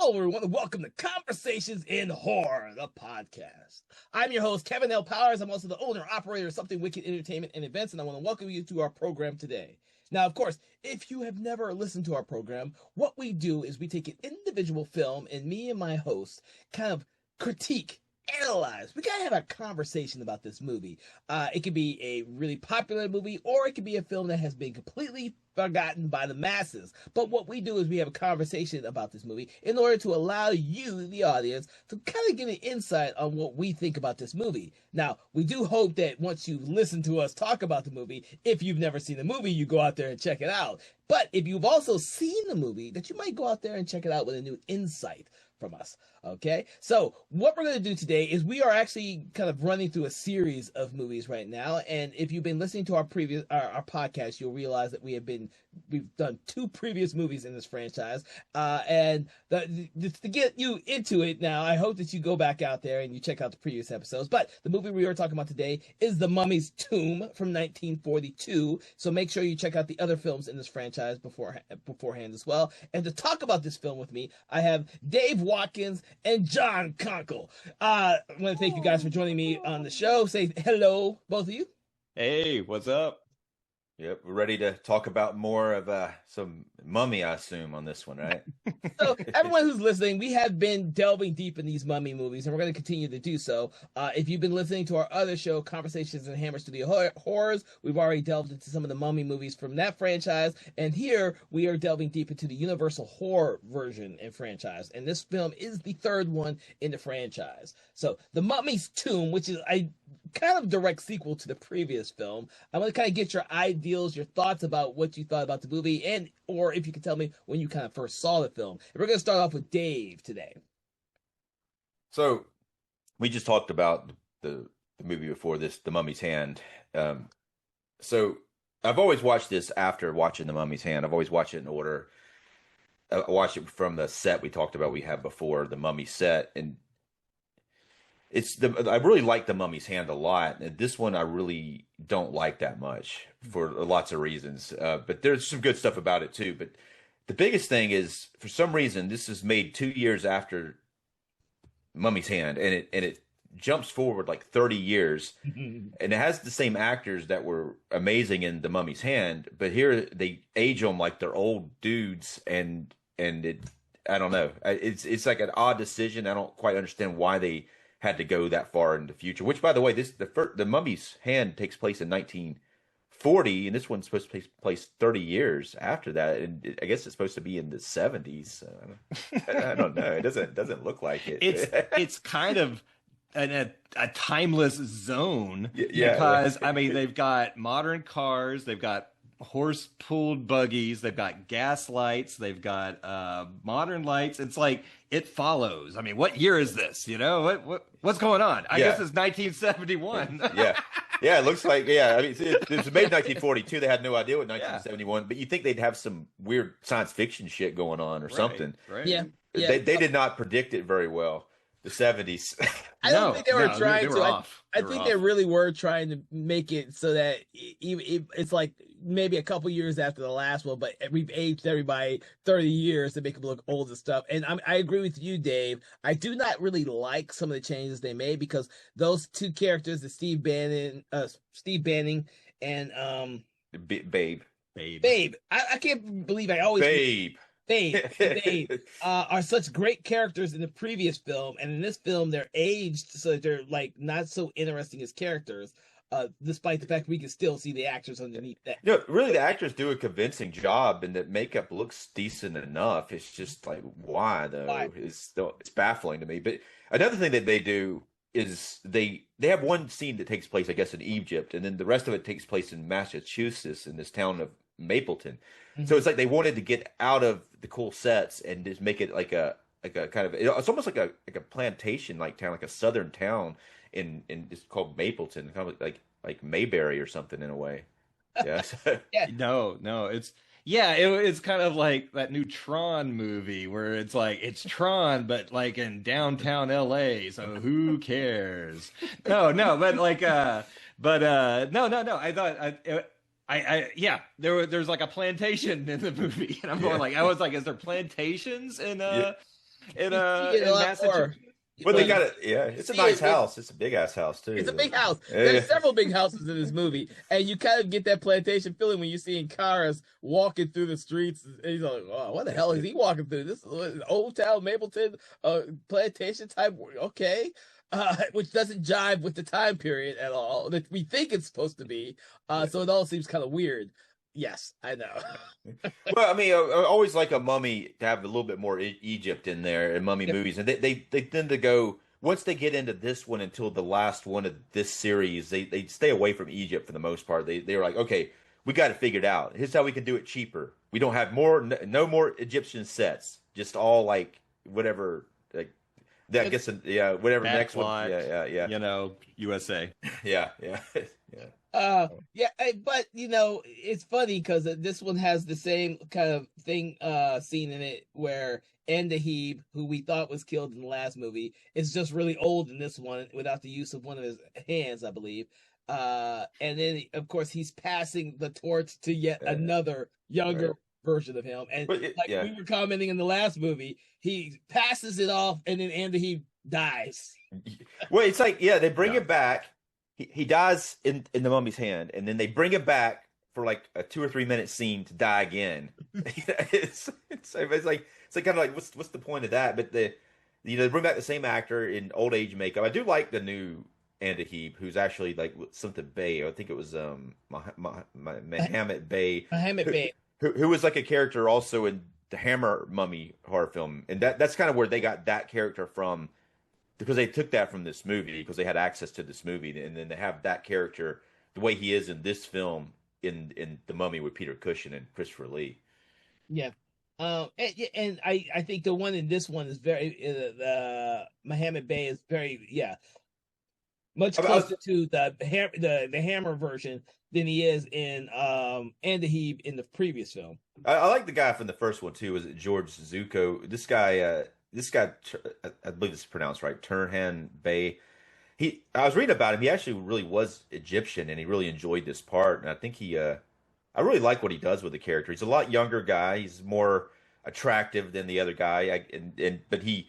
Hello, everyone, and welcome to Conversations in Horror, the podcast. I'm your host, Kevin L. Powers. I'm also the owner and operator of Something Wicked Entertainment and Events, and I want to welcome you to our program today. Now, of course, if you have never listened to our program, what we do is we take an individual film, and me and my host kind of critique, analyze. We gotta have a conversation about this movie. It could be a really popular movie, or it could be a film that has been completely forgotten by the masses. But what we do is we have a conversation about this movie in order to allow you, the audience, to kind of get an insight on what we think about this movie. Now, we do hope that once you listen to us talk about the movie, if you've never seen the movie, you go out there and check it out. But if you've also seen the movie, that you might go out there and check it out with a new insight from us. Okay, so what we're going to do today is we are actually kind of running through a series of movies right now, and if you've been listening to our previous our podcast, you'll realize that we've done 2 previous movies in this franchise, and to get you into it now, I hope that you go back out there and you check out the previous episodes. But the movie we are talking about today is The Mummy's Tomb from 1942, so make sure you check out the other films in this franchise beforehand as well. And to talk about this film with me, I have Dave Watkins and John Conkle. I want to thank you guys for joining me on the show. Say hello, both of you. Hey, what's up? Yep, we're ready to talk about more of some mummy, I assume, on this one, right? So, everyone who's listening, we have been delving deep in these mummy movies, and we're going to continue to do so. If you've been listening to our other show, Conversations in Hammer Studio Horrors, we've already delved into some of the mummy movies from that franchise, and here we are delving deep into the Universal Horror version and franchise, and this film is the 3rd one in the franchise. So, The Mummy's Tomb, which is a kind of direct sequel to the previous film. I want to kind of get your ideals, your thoughts about what you thought about the movie, and or if you could tell me when you kind of first saw the film. And we're going to start off with Dave today. So we just talked about the movie before this, The Mummy's Hand. So I've always watched this after watching The Mummy's Hand. I've always watched it in order. I watched it from the set we talked about we had before, the Mummy set, and I really like The Mummy's Hand a lot. This one I really don't like that much for lots of reasons. But there's some good stuff about it too. But the biggest thing is, for some reason, this is made 2 years after Mummy's Hand, and it jumps forward like 30 years, and it has the same actors that were amazing in The Mummy's Hand, but here they age them like they're old dudes, and I don't know. It's like an odd decision. I don't quite understand why they had to go that far in the future. Which, by the way, the Mummy's Hand takes place in 1940, and this one's supposed to take place 30 years after that. And I guess it's supposed to be in the 70s. I don't know. It doesn't look like it. It's kind of a timeless zone, because I mean, they've got modern cars, they've got horse-pulled buggies, they've got gas lights, they've got modern lights. It's like it follows. I mean, what year is this? You know, what's going on? I guess it's 1971. Yeah, it looks like, I mean, it was made in 1942. They had no idea what 1971, but you think they'd have some weird science fiction shit going on or something. Right. Yeah. They did not predict it very well. The 70s. I don't think they were trying they were to. off. I think they really were trying to make it so that it's like maybe a couple years after the last one, but we've aged everybody 30 years to make them look old and stuff. And I agree with you, Dave. I do not really like some of the changes they made, because those 2 characters, the Steve Banning and Babe. I can't believe I always Babe. They are such great characters in the previous film, and in this film they're aged so that they're like not so interesting as characters, despite the fact we can still see the actors underneath that. Really, the actors do a convincing job, and the makeup looks decent enough. It's just like, why though? Why? It's baffling to me. But another thing that they do is they have one scene that takes place, I guess, in Egypt, and then the rest of it takes place in Massachusetts, in this town of Mapleton. So it's like they wanted to get out of the cool sets and just make it like a kind of, it's almost like a plantation like town, like a southern town in it's called Mapleton, kind of like Mayberry or something in a way. Yeah. No, it's kind of like that new Tron movie where it's like it's Tron but like in downtown LA, so who cares? No, but like no. I thought there's like a plantation in the movie, and I was like, is there plantations in in Massachusetts. Well, they got it. Yeah, it's a nice house. It's a big ass house too. It's a big house. There's several big houses in this movie, and you kind of get that plantation feeling when you're seeing Karras walking through the streets. And he's like, "Oh, what the hell is he walking through? This is Old Town Mapleton, plantation type." Okay, which doesn't jive with the time period at all that we think it's supposed to be. So it all seems kind of weird. Yes, I know. Well, I mean, I always like a mummy to have a little bit more Egypt in there in mummy movies, and they tend to go once they get into this one until the last one of this series. They stay away from Egypt for the most part. They're like, okay, we got it figured out. Here's how we can do it cheaper. We don't have no more Egyptian sets, just all like whatever. Like that gets whatever next one. Yeah. You know, USA. Yeah. But it's funny because this one has the same kind of thing scene in it where Andahib, who we thought was killed in the last movie, is just really old in this one without the use of one of his hands, I believe. And then of course he's passing the torch to yet another younger version of him. And we were commenting in the last movie, he passes it off and then Andahib dies. Well, it's like they bring it back. He dies in the mummy's hand, and then they bring him back for like a 2 or 3 minute scene to die again. it's like kind of like what's the point of that? But they bring back the same actor in old age makeup. I do like the new Andahib, who's actually like something Bey. I think it was Mohammed Bey. Mohammed Bey, who was like a character also in the Hammer mummy horror film, and that's kind of where they got that character from. Because they took that from this movie, because they had access to this movie, and then they have that character the way he is in this film in The Mummy with Peter Cushing and Christopher Lee. Yeah, and I think the one in this one is very Mohammed Bey is very much closer to the Hammer version than he is in Andahib in the previous film. I like the guy from the first one too. Was it George Zuko? This guy, I believe it's pronounced right, Turhan Bey. I was reading about him. He actually really was Egyptian, and he really enjoyed this part. And I think I really like what he does with the character. He's a lot younger guy. He's more attractive than the other guy. But he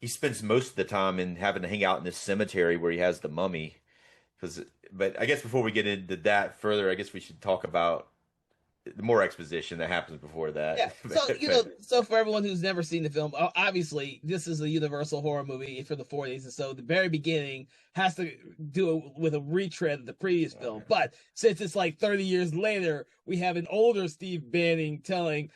spends most of the time in having to hang out in this cemetery where he has the mummy. But I guess before we get into that further, I guess we should talk about the more exposition that happens before that. Yeah. So, so for everyone who's never seen the film, obviously this is a Universal horror movie for the 40s. And so the very beginning has to do it with a retread of the previous film. But since it's like 30 years later, we have an older Steve Banning telling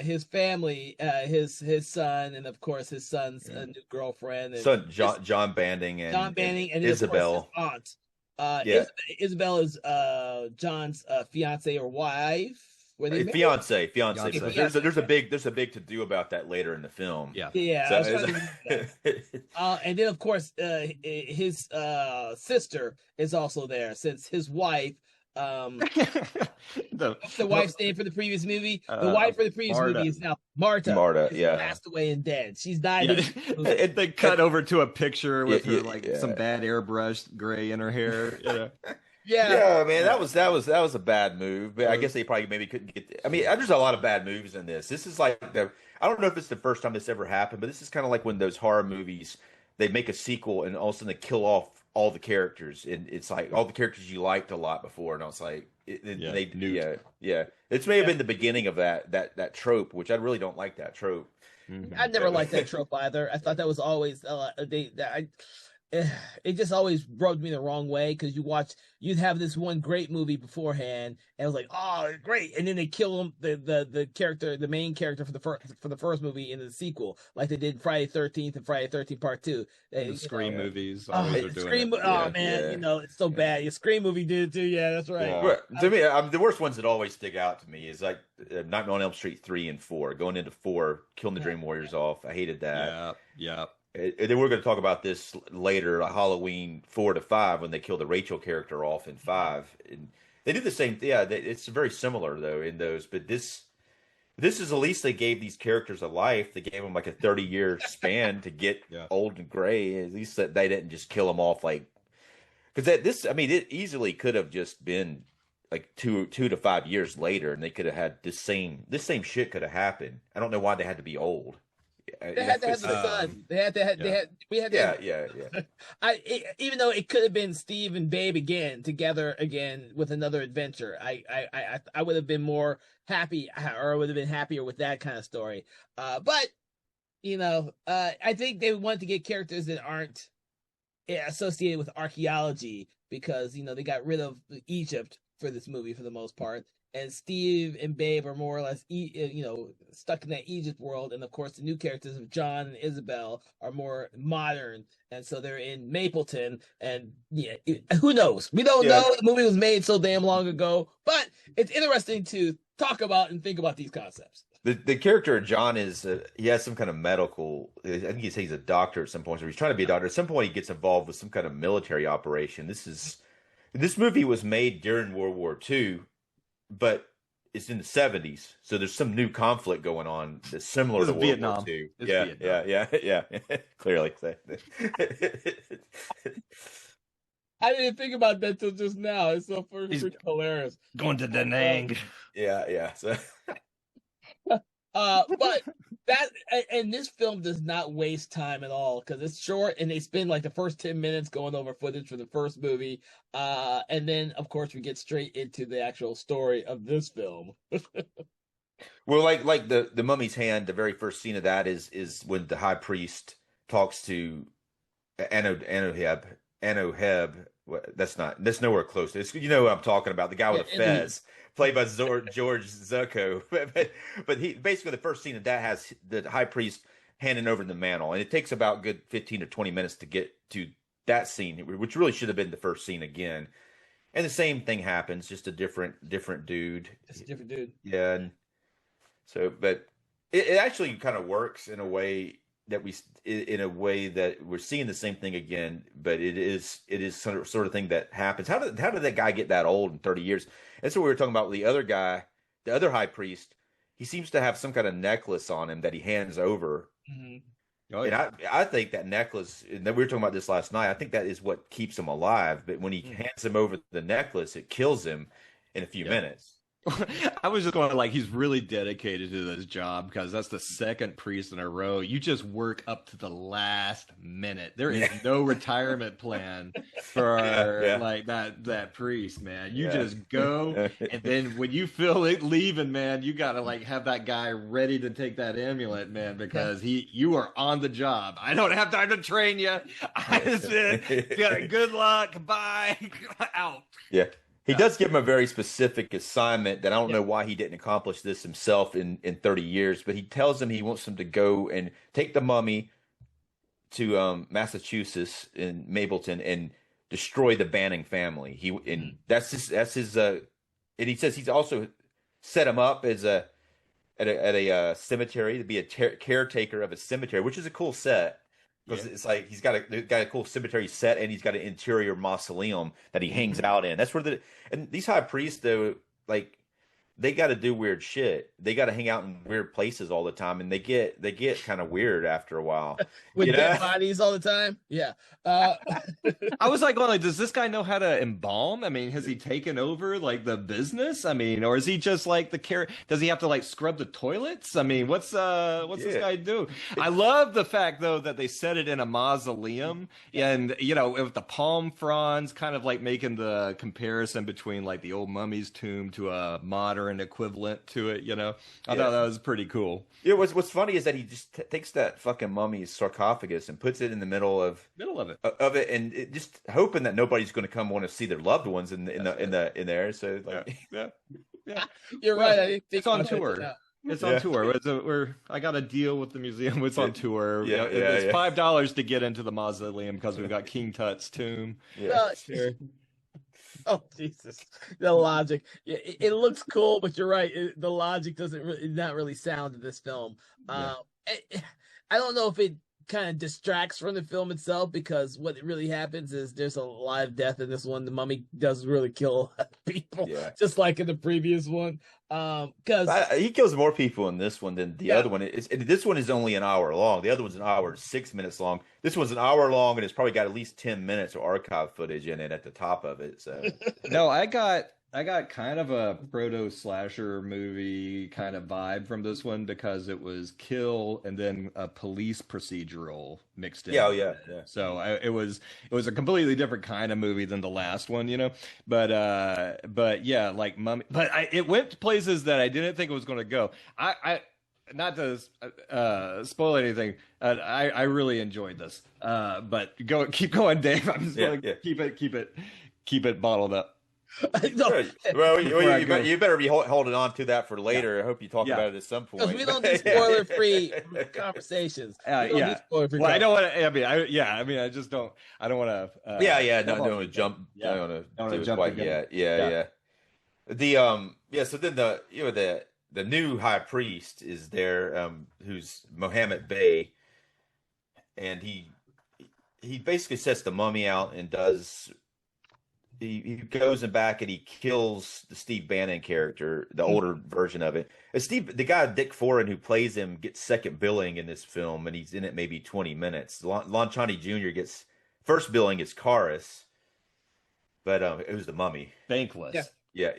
his family, his son, and of course his son's new girlfriend. And son, John Banning and Isabel. His aunt. Isabel is John's fiance or wife. Fiance. There's a big to do about that later in the film. Yeah. And then of course his sister is also there, since his wife. The wife's name for the previous movie. The wife for the previous movie is now Marta. Passed away and dead. She's died. And they cut over to a picture with her some bad airbrush gray in her hair. Yeah, man, that was a bad move. But I guess they probably maybe couldn't get. I mean, there's a lot of bad moves in this. This is like I don't know if it's the first time this ever happened, but this is kind of like when those horror movies, they make a sequel and all of a sudden they kill off all the characters, and it's like all the characters you liked a lot before, and I was like, It may have been the beginning of that trope, which I really don't like that trope. Mm-hmm. I never liked that trope either. I thought that was always it just always rubbed me the wrong way, because you'd have this one great movie beforehand, and it was like, oh, great, and then they kill him, the main character for the first movie in the sequel, like they did Friday 13th and Friday 13th Part 2. The Scream movies always are doing Scream, it's so bad. Your Scream movie did it too. Yeah, that's right. Yeah. To me, the worst ones that always stick out to me is like Nightmare on Elm Street 3 and 4. Going into 4, killing the Dream Warriors off. I hated that. Yeah. And then we're going to talk about this later, like Halloween 4 to 5, when they kill the Rachel character off in 5. And they do the same thing. Yeah, it's very similar though in those. But this is, at least they gave these characters a life. They gave them like a 30-year span to get old and gray. At least that they didn't just kill them off because it easily could have just been like 2 to 5 years later, and they could have had this same shit could have happened. I don't know why they had to be old. They had to have the son. They had. We had. Yeah. Even though it could have been Steve and Babe again together again with another adventure, I would have been more happy, or would have been happier with that kind of story. But I think they wanted to get characters that aren't associated with archaeology because they got rid of Egypt for this movie for the most part. And Steve and Babe are more or less, stuck in that Egypt world. And of course, the new characters of John and Isabel are more modern. And so they're in Mapleton. And who knows? We don't know. The movie was made so damn long ago. But it's interesting to talk about and think about these concepts. The character of John is, he has some kind of medical, I think he's a doctor at some point. So he's trying to be a doctor. At some point, he gets involved with some kind of military operation. This movie was made during World War II. But it's in the 70s, so there's some new conflict going on that's similar to World War II. Yeah. Clearly. I didn't think about that till just now. It's so freaking hilarious. Going to Da Nang. Yeah. So. But this film does not waste time at all because it's short and they spend like the first 10 minutes going over footage for the first movie. And then of course we get straight into the actual story of this film. Well, like the Mummy's Hand, the very first scene of that is when the high priest talks to Anoheb. That's nowhere close. It's, what I'm talking about, the guy with the fez. Played by George Zucco. But he basically, the first scene of that has the high priest handing over the mantle. And it takes about good 15 to 20 minutes to get to that scene, which really should have been the first scene again. And the same thing happens, just a different dude. Just a different dude. Yeah. And so, but it actually kind of works in a way that we're seeing the same thing again, but it is sort of thing that happens. How did that guy get that old in 30 years? That's what we were talking about with the other guy, the other high priest. He seems to have some kind of necklace on him that he hands over. Mm-hmm. Oh, yeah. And I think that necklace, and we were talking about this last night, I think that is what keeps him alive. But when he hands him over the necklace, it kills him in a few minutes. I was just going he's really dedicated to this job because that's the second priest in a row. You just work up to the last minute. There is no retirement plan for that priest, man. You just go, and then when you feel it leaving, man, you gotta have that guy ready to take that amulet, man, because you are on the job. I don't have time to train you. I just good luck, bye, out. Yeah. He does give him a very specific assignment that I don't know why he didn't accomplish this himself in 30 years, but he tells him he wants him to go and take the mummy to Massachusetts in Mapleton and destroy the Banning family. That's his and he says he's also set him up as at a cemetery to be a caretaker of a cemetery, which is a cool set. Because it's he's got a cool cemetery set, and he's got an interior mausoleum that he hangs out in. That's where and these high priests though, they got to do weird shit. They got to hang out in weird places all the time, and they get kind of weird after a while. With dead bodies all the time. Yeah. I was going, does this guy know how to embalm? I mean, has he taken over the business? I mean, or is he just does he have to scrub the toilets? I mean, what's this guy do? I love the fact though that they set it in a mausoleum, and with the palm fronds, kind of making the comparison between the old mummy's tomb to a modern equivalent to it. I thought that was pretty cool. Yeah, what's funny is that he just takes that fucking mummy's sarcophagus and puts it in the middle of it, and just hoping that nobody's going to come want to see their loved ones in there. So you're right. It's on tour. It's on tour. I got a deal with the museum. It's on tour. It's $5 to get into the mausoleum because we've got King Tut's tomb. Sure. Oh Jesus! The logic. Yeah, it looks cool, but you're right. The logic doesn't not really sound in this film. I don't know if it kind of distracts from the film itself because what really happens is there's a live death in this one. The mummy does really kill people, just like in the previous one. Because he kills more people in this one than the other one. This one is only an hour long. The other one's an hour and 6 minutes long. This one's an hour long, and it's probably got at least 10 minutes of archive footage in it at the top of it. So no, I got I got kind of a proto slasher movie kind of vibe from this one because it was kill and then a police procedural mixed in. Yeah, yeah. So it was a completely different kind of movie than the last one, But yeah, like Mummy. But it went to places that I didn't think it was going to go. I not to spoil anything. I really enjoyed this. But keep going, Dave. I'm just going to keep it bottled up. No. Well, you better be holding on to that for later. I hope you talk about it at some point. Because we don't do spoiler-free conversations. I don't want to. I just don't. I don't want to. Don't want to jump. I don't want to do it quite yet. Yeah. So then the new high priest is there, who's Mohammed Bey, and he basically sets the mummy out and does. He goes in back and he kills the Steve Bannon character, the older version of it. And the guy Dick Foran who plays him gets second billing in this film, and he's in it maybe 20 minutes. Lon Chaney Jr. gets first billing as Karis, but it was the mummy. Thankless. Yeah.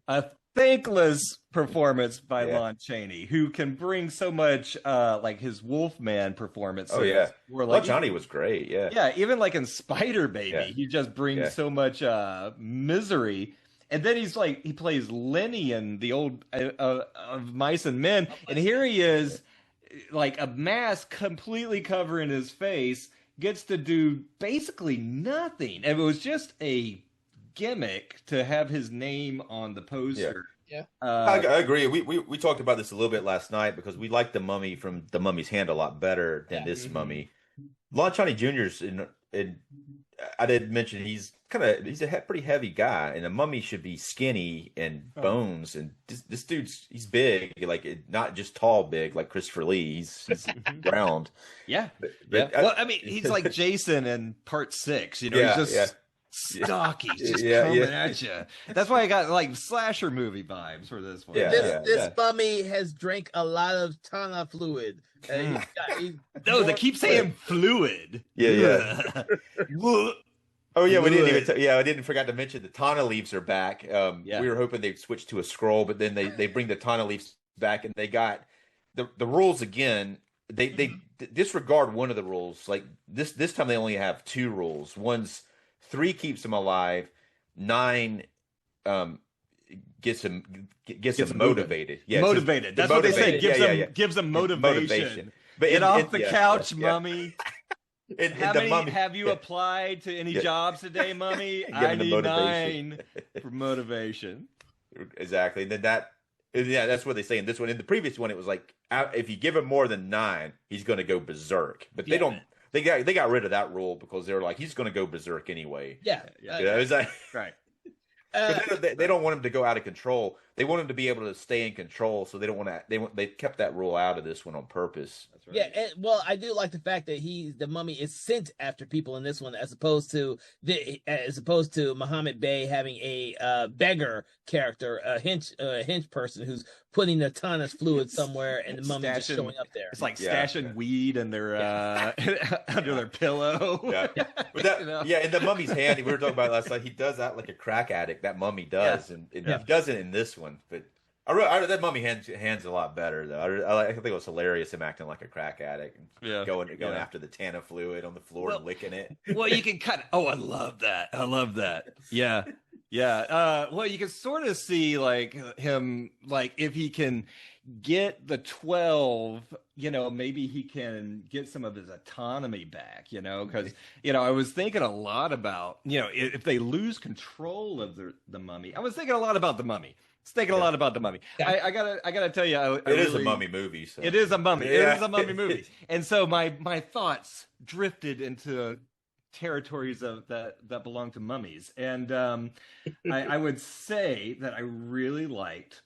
A thankless performance by Lon Chaney, who can bring so much like his Wolfman performance. Oh yeah, Lon Chaney was great. Yeah, even like in Spider Baby, he just brings so much misery. And then he plays Lenny in the old of Mice and Men, and here he is, like a mask completely covering his face, gets to do basically nothing. And it was just a gimmick to have his name on the poster. I agree. We talked about this a little bit last night because we like the Mummy from The Mummy's Hand a lot better than this Mummy. Lon Chaney Jr.'s I did mention he's a pretty heavy guy, and the Mummy should be skinny and bones, and this dude's he's big, like not just tall big like Christopher Lee. He's round. Well, I mean, he's like Jason in Part 6. He's just. Stocky, just coming at you. That's why I got like slasher movie vibes for this one. This mummy has drank a lot of Tana fluid. They keep saying fluid. Oh yeah, we didn't even. I didn't forget to mention the Tana leaves are back. We were hoping they'd switch to a scroll, but then they bring the Tana leaves back, and they got the rules again. They disregard one of the rules. Like this time, they only have 2 rules. 3 keeps him alive. 9 gets him motivated. Motivated. That's what they say. Gives him motivation. But get off the couch, Mummy. Have you applied to any jobs today, Mummy? I need 9 for motivation. Exactly. And then that's what they say in this one. In the previous one, it was like if you give him more than 9, he's going to go berserk. But they don't. They got rid of that rule because they were like, he's going to go berserk anyway. It's like, right. They don't want him to go out of control. They want him to be able to stay in control. So they don't want to. They kept that rule out of this one on purpose. That's right. Yeah, well, I do like the fact that the mummy is sent after people in this one, as opposed to Mohammed Bey having a beggar character, a hench person who's putting the Tana's fluid somewhere, and the mummy just showing up there. It's like stashing weed in their under their pillow. In the Mummy's Hand, we were talking about it last night. He does that like a crack addict. That mummy does, and he does it in this one. But that Mummy hand's a lot better though. I think it was hilarious him acting like a crack addict, and going after the Tana fluid on the floor and licking it. Well, you can kind of. Oh, I love that. Yeah. Well, you can sort of see like him, like if he can get the 12, maybe he can get some of his autonomy back, because, I was thinking a lot about, if they lose control of the mummy. I was thinking a lot about the mummy. Yeah. I gotta tell you, it is a mummy movie. So. It is a mummy. It is a mummy movie. And so my thoughts drifted into territories that belong to mummies, and I would say that I really liked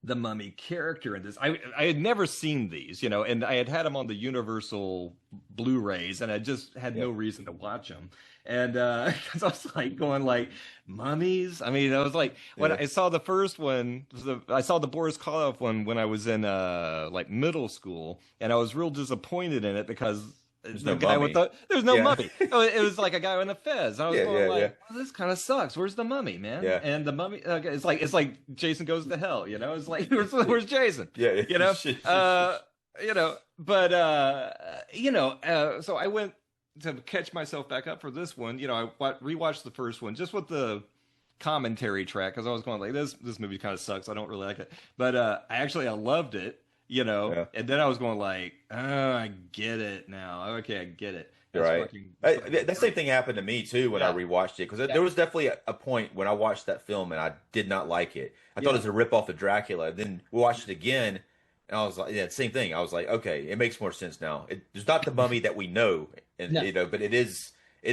the mummy character in this. I had never seen these, and I had them on the Universal Blu-rays, and I just had no reason to watch them. And because I was like going like mummies. I mean, I was like when I saw the first one, I saw the Boris Karloff one when I was in like middle school, and I was real disappointed in it because there's the no guy mummy. There's no mummy. Oh, it was like a guy in the fez. I was going yeah. well, this kind of sucks. Where's the mummy, man? Yeah. And the mummy, it's like Jason Goes to Hell. It's like where's Jason? Yeah. But so I went to catch myself back up for this one. I rewatched the first one just with the commentary track because I was going like this movie kind of sucks. I don't really like it, but I loved it. And then I was going like, oh, I get it now. Okay, I get it. That's right. That same thing happened to me too when I rewatched it, because there was definitely a point when I watched that film and I did not like it. I thought it was a ripoff of Dracula. Then we watched it again, and I was like, same thing. I was like, okay, it makes more sense now. There's not the mummy that we know, and but it is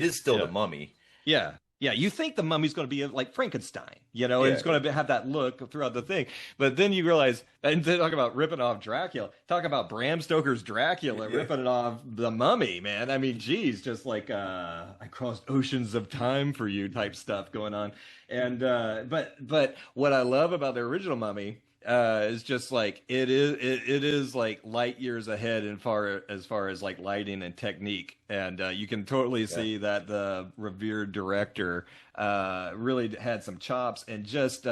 still the mummy. Yeah. Yeah, you think the mummy's going to be like Frankenstein, and it's going to have that look throughout the thing. But then you realize, and they talk about ripping off Dracula, talk about Bram Stoker's Dracula, ripping it off the mummy, man. I mean, geez, just like I crossed oceans of time for you type stuff going on. And but what I love about the original Mummy is just like it is like light years ahead as far as like lighting and technique, and you can totally see that the revered director really had some chops, and just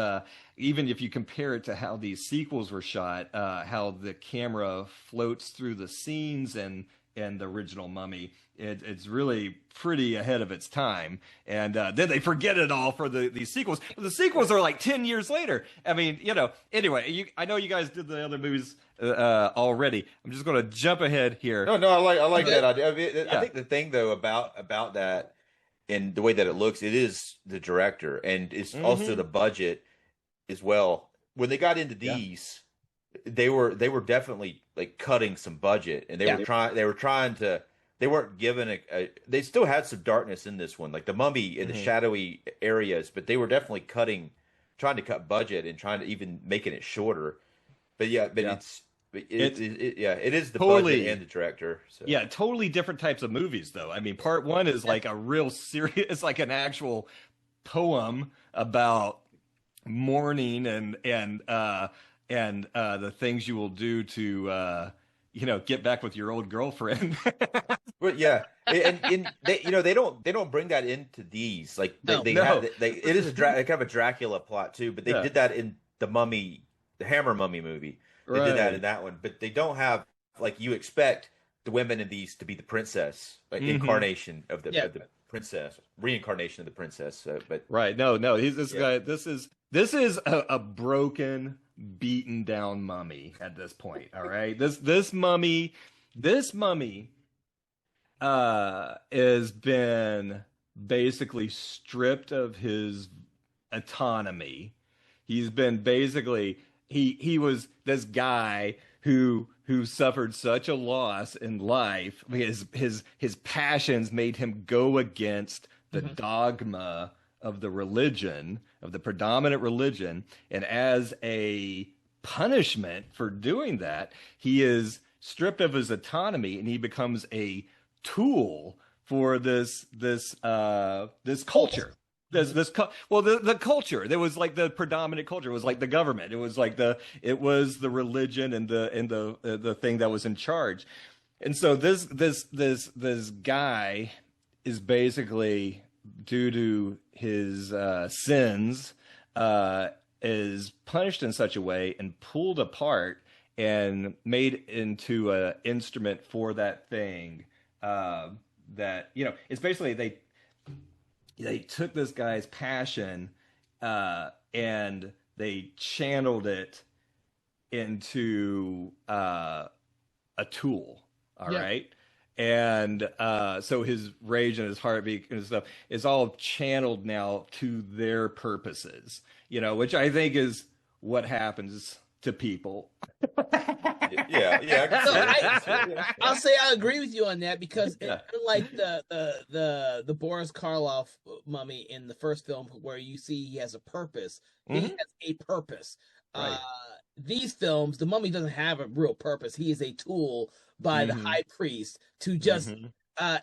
even if you compare it to how these sequels were shot, how the camera floats through the scenes and the original Mummy, it's really pretty ahead of its time. And then they forget it all for these sequels. The sequels are like 10 years later. I mean, anyway, I know you guys did the other movies already. I'm just going to jump ahead here. No, I like that idea. I think the thing though about that and the way that it looks, it is the director, and it's also the budget as well. When they got into these, they were definitely like cutting some budget, and they weren't given they still had some darkness in this one, like the Mummy in the shadowy areas, but they were definitely trying to cut budget and trying to even making it shorter. But it is the budget and the director. So. Yeah, totally different types of movies though. I mean, part one is like a real serious, it's like an actual poem about mourning and the things you will do to get back with your old girlfriend. But and they don't bring that into these, like it is kind of a Dracula plot too, but they did that in the Mummy, the Hammer Mummy movie. They did that in that one, but they don't have, like, you expect the women in these to be the princess, like incarnation of the princess, reincarnation of the princess. But no, he's this guy. This is a broken, beaten down mummy at this point. All right, this mummy has been basically stripped of his autonomy. He's been basically he was this guy who suffered such a loss in life. His passions made him go against the dogma of the religion, of the predominant religion, and as a punishment for doing that, he is stripped of his autonomy and he becomes a tool for this culture. The culture. There was like the predominant culture. It was like the government. It was like the religion and the thing that was in charge. And so this guy is basically, due to his sins, is punished in such a way and pulled apart and made into an instrument for that thing. That it's basically they took this guy's passion and they channeled it into a tool. All right. And so his rage and his heartbeat and stuff is all channeled now to their purposes, which I think is what happens to people. I'll say I agree with you on that, because unlike the Boris Karloff mummy in the first film, where you see he has a purpose, he has a purpose. Right. These films, the mummy doesn't have a real purpose. He is a tool by the high priest to just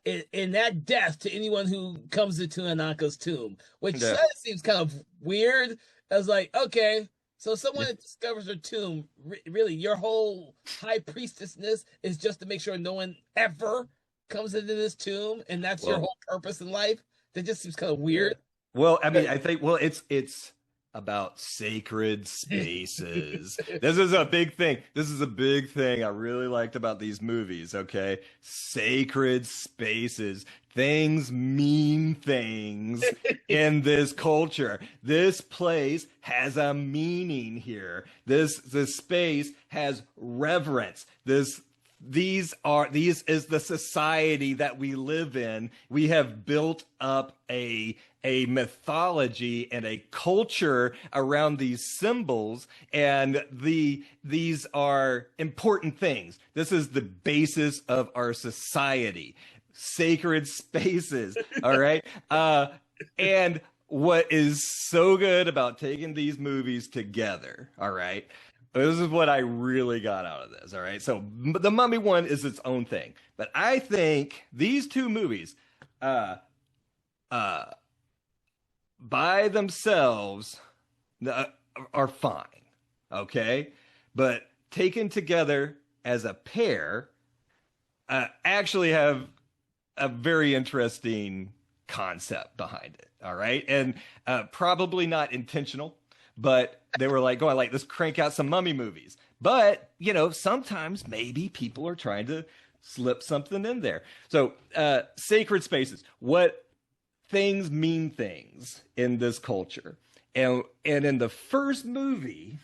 in that death to anyone who comes into Ananka's tomb, which seems kind of weird. I was like, okay. So someone that discovers her tomb, really, your whole high priestessness is just to make sure no one ever comes into this tomb and that's your whole purpose in life? That just seems kind of weird. Well, I mean, I think it's about sacred spaces. This is a big thing. This is a big thing I really liked about these movies, okay? Sacred spaces. Things mean things in this culture. This place has a meaning here. This space has reverence. These is the society that we live in. We have built up a mythology and a culture around these symbols, and these are important things. This is the basis of our society. Sacred spaces, all right? And what is so good about taking these movies together, all right? This is what I really got out of this, all right? So the Mummy one is its own thing. But I think these two movies, by themselves, are fine, okay? But taken together as a pair, actually have a very interesting concept behind it, all right? And probably not intentional, but they were like going like, let's crank out some mummy movies. But, you know, sometimes maybe people are trying to slip something in there. So sacred spaces, what things mean things in this culture. And in the first movie,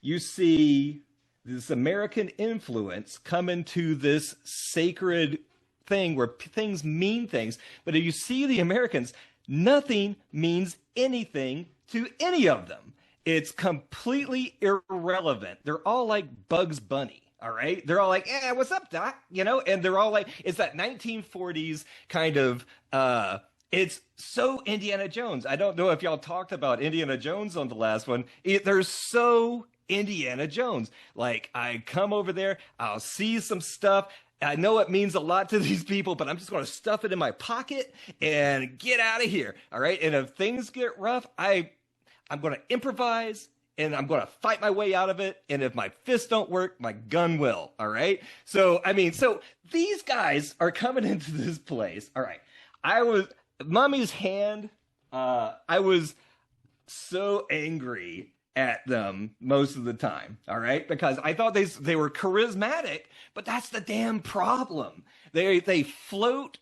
you see this American influence come into this sacred thing where things mean things. But if you see the Americans, nothing means anything to any of them. It's completely irrelevant. They're all like Bugs Bunny. All right. They're all like, what's up, Doc? You know, and they're all like, it's that 1940s kind of, it's so Indiana Jones. I don't know if y'all talked about Indiana Jones on the last one. They're so Indiana Jones. Like, I come over there, I'll see some stuff. I know it means a lot to these people, but I'm just going to stuff it in my pocket and get out of here. All right. And if things get rough, I'm going to improvise and I'm going to fight my way out of it. And if my fists don't work, my gun will. All right. So, I mean, so these guys are coming into this place. All right. Mummy's Hand. I was so angry at them most of the time, all right? Because I thought they were charismatic, but that's the damn problem. They float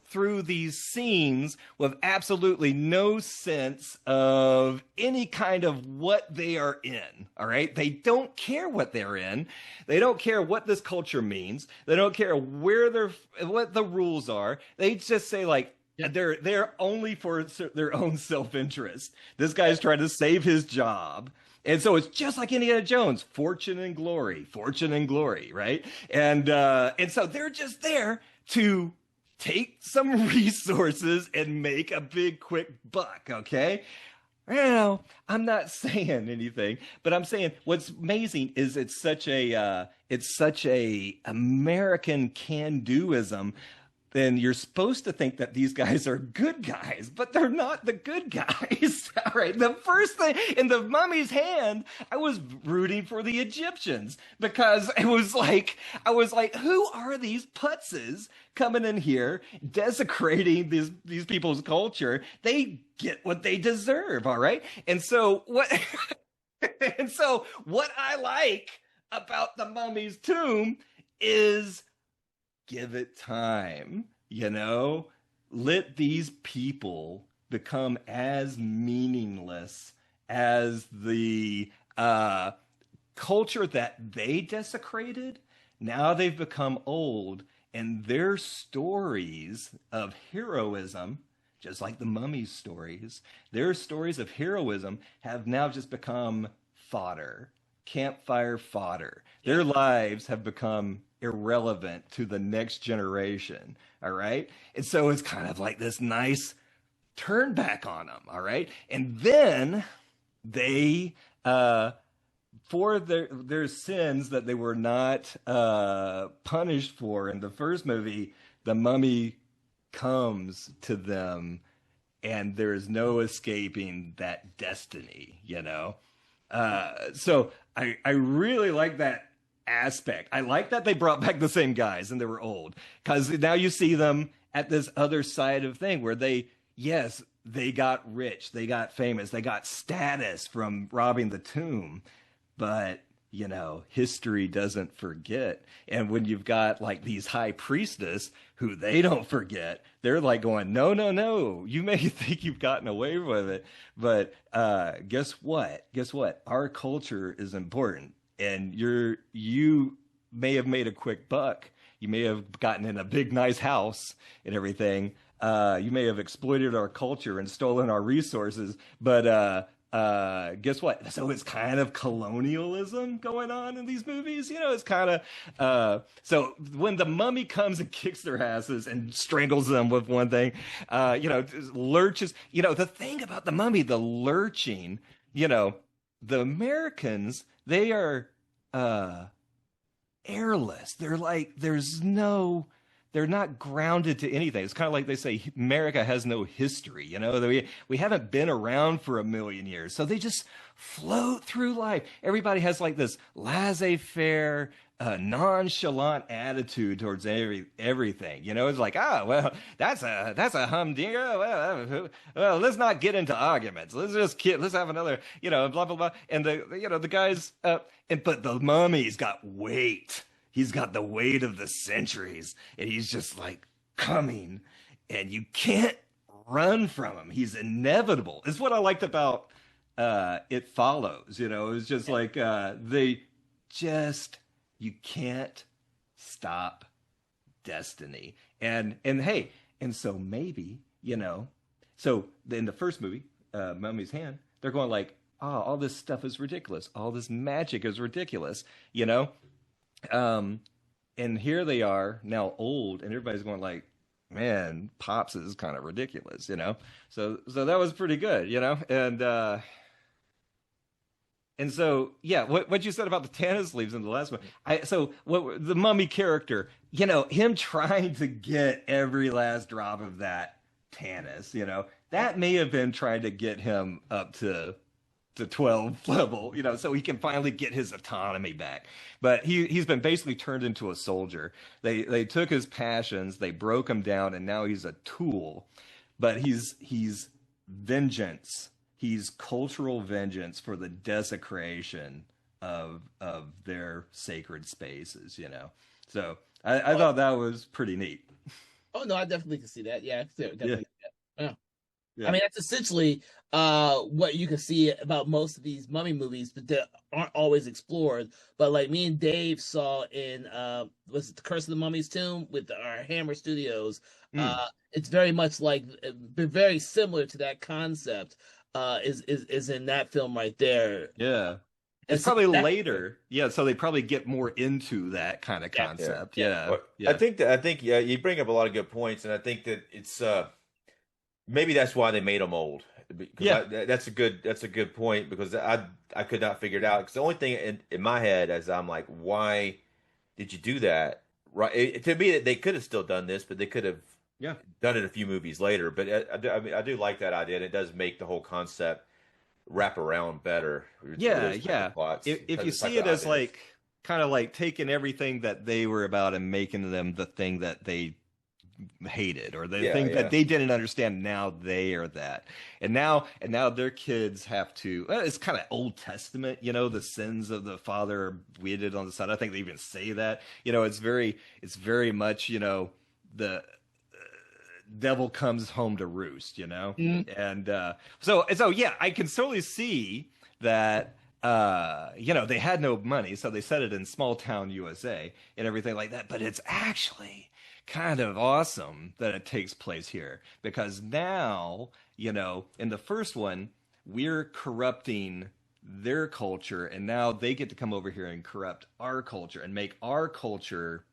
through these scenes with absolutely no sense of any kind of what they are in, all right? They don't care what they're in. They don't care what this culture means. They don't care what the rules are. They just say like, they're only for their own self-interest. This guy's trying to save his job. And so it's just like Indiana Jones, fortune and glory, right? And so they're just there to take some resources and make a big, quick buck, okay? Well, I'm not saying anything, but I'm saying what's amazing is it's such a American can-doism. Then you're supposed to think that these guys are good guys, but they're not the good guys. All right. The first thing in the Mummy's Hand, I was rooting for the Egyptians because I was like, who are these putzes coming in here, desecrating these people's culture? They get what they deserve. All right. And so what I like about the Mummy's Tomb is give it time, you know? Let these people become as meaningless as the culture that they desecrated. Now they've become old, and their stories of heroism, just like the Mummy's stories, their stories of heroism have now just become fodder, campfire fodder. Their lives have become irrelevant to the next generation, all right? And so it's kind of like this nice turn back on them, all right? And then they, for their sins that they were not punished for in the first movie, the mummy comes to them and there is no escaping that destiny, you know? So I really like that aspect. I like that they brought back the same guys and they were old, because now you see them at this other side of thing where yes, they got rich, they got famous, they got status from robbing the tomb, but history doesn't forget. And when you've got like these high priestess who they don't forget, they're like going, no, you may think you've gotten away with it, but guess what? Our culture is important, and you may have made a quick buck. You may have gotten in a big, nice house and everything. You may have exploited our culture and stolen our resources, but guess what? So it's kind of colonialism going on in these movies. It's kind of so when the mummy comes and kicks their asses and strangles them with one thing, lurches. The thing about the mummy, the lurching. The Americans, they are airless. They're like, they're not grounded to anything. It's kind of like they say America has no history. We haven't been around for 1,000,000 years. So they just float through life. Everybody has like this laissez-faire, nonchalant attitude towards everything. It's like, that's a humdinger. Well, let's not get into arguments. Let's have another, blah, blah, blah. And the guys, but the mummy's got weight. He's got the weight of the centuries, and he's just like coming, and you can't run from him. He's inevitable. It's what I liked about It Follows. It's just like you can't stop destiny. And hey, and so maybe, so in the first movie, Mummy's Hand, they're going like, all this stuff is ridiculous. All this magic is ridiculous, and here they are now old, and everybody's going like, man, Pops is kind of ridiculous, so that was pretty good, and so yeah, what you said about the Tanis leaves in the last one, what the mummy character, him trying to get every last drop of that Tanis, that may have been trying to get him up to 12 level, so he can finally get his autonomy back. But he's been basically turned into a soldier. They took his passions, they broke him down, and now he's a tool. But he's vengeance. He's cultural vengeance for the desecration of their sacred spaces, So I thought that was pretty neat. Oh no, I definitely can see that. Yeah, definitely. Yeah. I mean, that's essentially what you can see about most of these mummy movies, but they aren't always explored. But like me and Dave saw in was it The Curse of the Mummy's Tomb with our Hammer Studios. It's very much like very similar to that concept. Is in that film right there. Yeah. It's probably later. Yeah, so they probably get more into that kind of concept. Yeah. I think you bring up a lot of good points, and I think that it's maybe that's why they made them old. That's a good point, because I could not figure it out. Because the only thing in my head is I'm like, why did you do that? Right? To me, they could have still done this, but they could have done it a few movies later. But I do like that idea, and it does make the whole concept wrap around better. Yeah. If you see it as like kind of like taking everything that they were about and making them the thing that they hated, or the thing that they didn't understand, now they are that, and now their kids have to, it's kind of Old Testament, the sins of the father are weeded on the son. I think they even say that, it's very much, the devil comes home to roost, and so yeah, I can totally see that. They had no money, so they set it in small town USA and everything like that, but it's actually kind of awesome that it takes place here, because now, in the first one, we're corrupting their culture, and now they get to come over here and corrupt our culture and make our culture,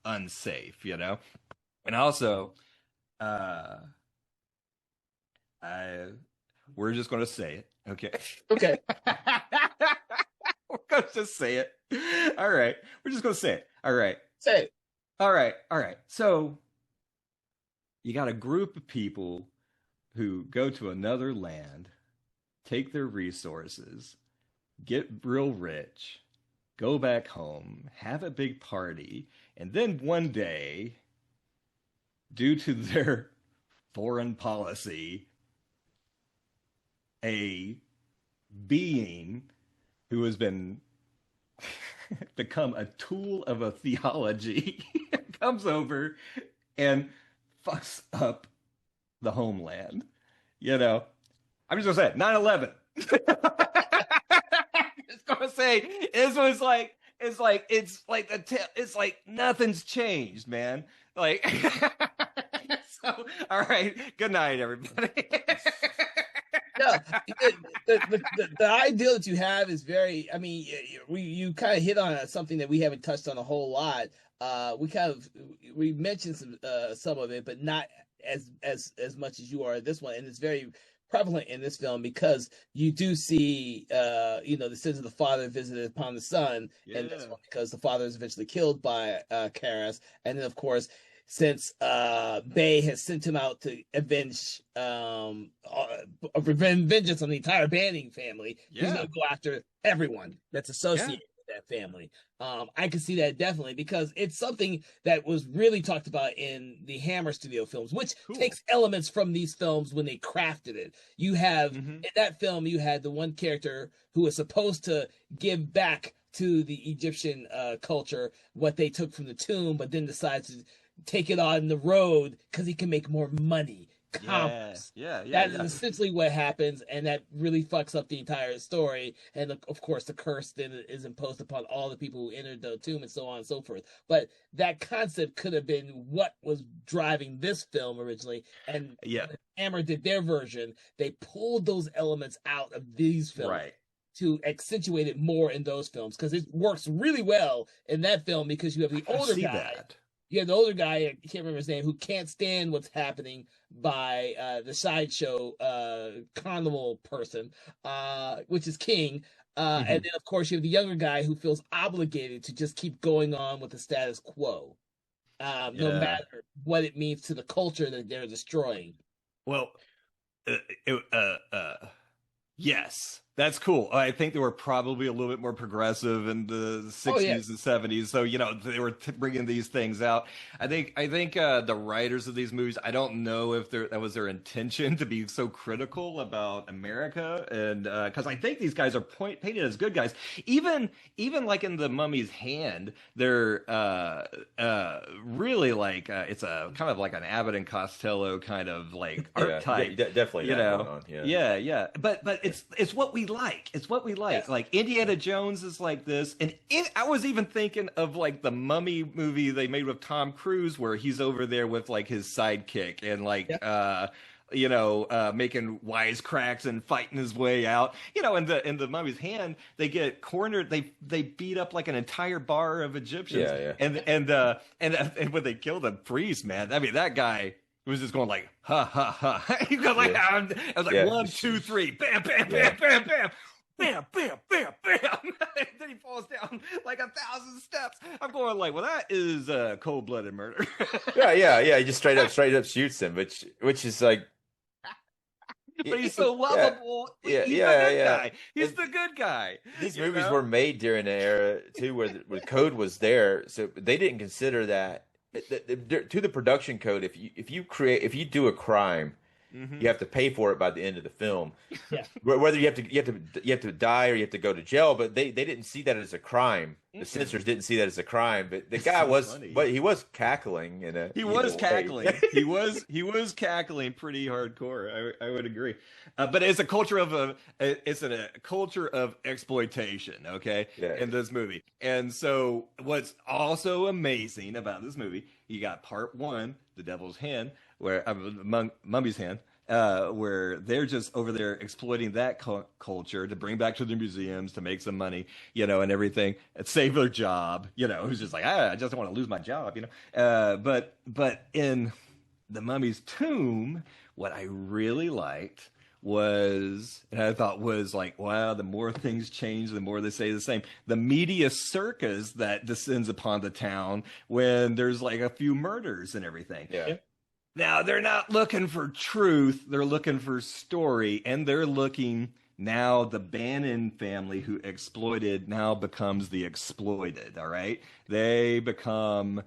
unsafe, and also, we're just going to say it. Okay. We're going to just say it. All right. We're just going to say it. All right. Say it. All right. So you got a group of people who go to another land, take their resources, get real rich, go back home, have a big party, and then one day, due to their foreign policy, a being who has been become a tool of a theology comes over and fucks up the homeland. You know, I'm just gonna say 9/11. Just gonna say this was like it's like nothing's changed, man. Like, so all right, good night, everybody. No, the ideal that you have is very. I mean, you kind of hit on something that we haven't touched on a whole lot. We mentioned some of it, but not as much as you are in this one, and it's very prevalent in this film because you do see the sins of the father visited upon the son, and this one because the father is eventually killed by Karras, and then of course, since Bay has sent him out to avenge vengeance on the entire Banning family, he's gonna go after everyone that's associated with that family. I can see that definitely because it's something that was really talked about in the Hammer Studio films, which takes elements from these films when they crafted it. You have in that film, you had the one character who was supposed to give back to the Egyptian culture what they took from the tomb, but then decides to take it on the road because he can make more money. That is essentially what happens, and that really fucks up the entire story. And of course, the curse then is imposed upon all the people who entered the tomb, and so on and so forth. But that concept could have been what was driving this film originally. And Hammer did their version. They pulled those elements out of these films. To accentuate it more in those films because it works really well in that film because you have the older guy. You have the older guy, I can't remember his name, who can't stand what's happening by the sideshow carnival person, which is King. And then, of course, you have the younger guy who feels obligated to just keep going on with the status quo, no matter what it means to the culture that they're destroying. Well, yes. That's cool. I think they were probably a little bit more progressive in the 60s and 70s. So, they were bringing these things out. I think the writers of these movies, I don't know if that was their intention to be so critical about America. And because I think these guys are painted as good guys. Even like in The Mummy's Hand, they're really like, it's a kind of like an Abbott and Costello kind of like archetype. Definitely. But it's what we like. It's what we like. Yes. Like Indiana Jones is like this, and I was even thinking of like the Mummy movie they made with Tom Cruise, where he's over there with like his sidekick and like making wisecracks and fighting his way out. In the Mummy's Hand, they get cornered. They beat up like an entire bar of Egyptians. And when they kill the priest, man, I mean that guy was just going like, ha, ha, ha. He goes like, I was like, 1, 2, 3, bam, bam, bam, bam, bam. Bam, bam, bam, bam. And then he falls down like 1,000 steps. I'm going like, well, that is cold-blooded murder. He just straight up shoots him, which is like. But he's so lovable. He's the good guy. He's the good guy. These movies were made during an era too where code was there, so they didn't consider that. To the production code, if you do a crime, you have to pay for it by the end of the film. Whether you have to die or you have to go to jail, but they didn't see that as a crime. The censors didn't see that as a crime, but the guy he was cackling he was cackling. he was cackling pretty hardcore. I would agree. But it's a culture of culture of exploitation, okay? In this movie. And so what's also amazing about this movie, you got part 1, The Devil's Hand, where Mummy's Hand, where they're just over there exploiting that culture to bring back to the museums to make some money, and everything, and save their job. Who's just like, I just don't want to lose my job, But in The Mummy's Tomb, what I really liked was, and I thought was like, wow, the more things change, the more they say the same. The media circus that descends upon the town when there's like a few murders and everything. Now, they're not looking for truth. They're looking for story, and they're looking now the Bannon family who exploited now becomes the exploited, all right? They become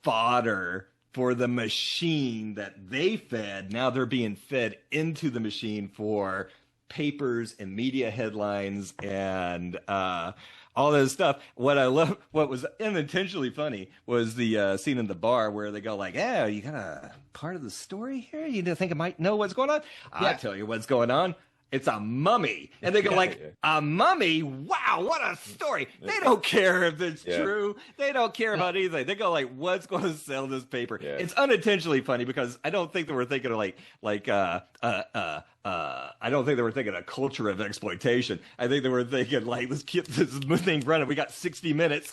fodder for the machine that they fed. Now they're being fed into the machine for papers and media headlines and all this stuff. What I love, what was unintentionally funny, was the scene in the bar where they go like, "Yeah, you got a part of the story here? You think I might know what's going on? I'll tell you what's going on. It's a mummy." And they go like, "A mummy? Wow, what a story." They don't care if it's true. They don't care about anything. They go like, "What's going to sell this paper?" It's unintentionally funny because I don't think they were thinking of I don't think they were thinking a culture of exploitation. I think they were thinking like, let's keep this thing running. We got 60 minutes.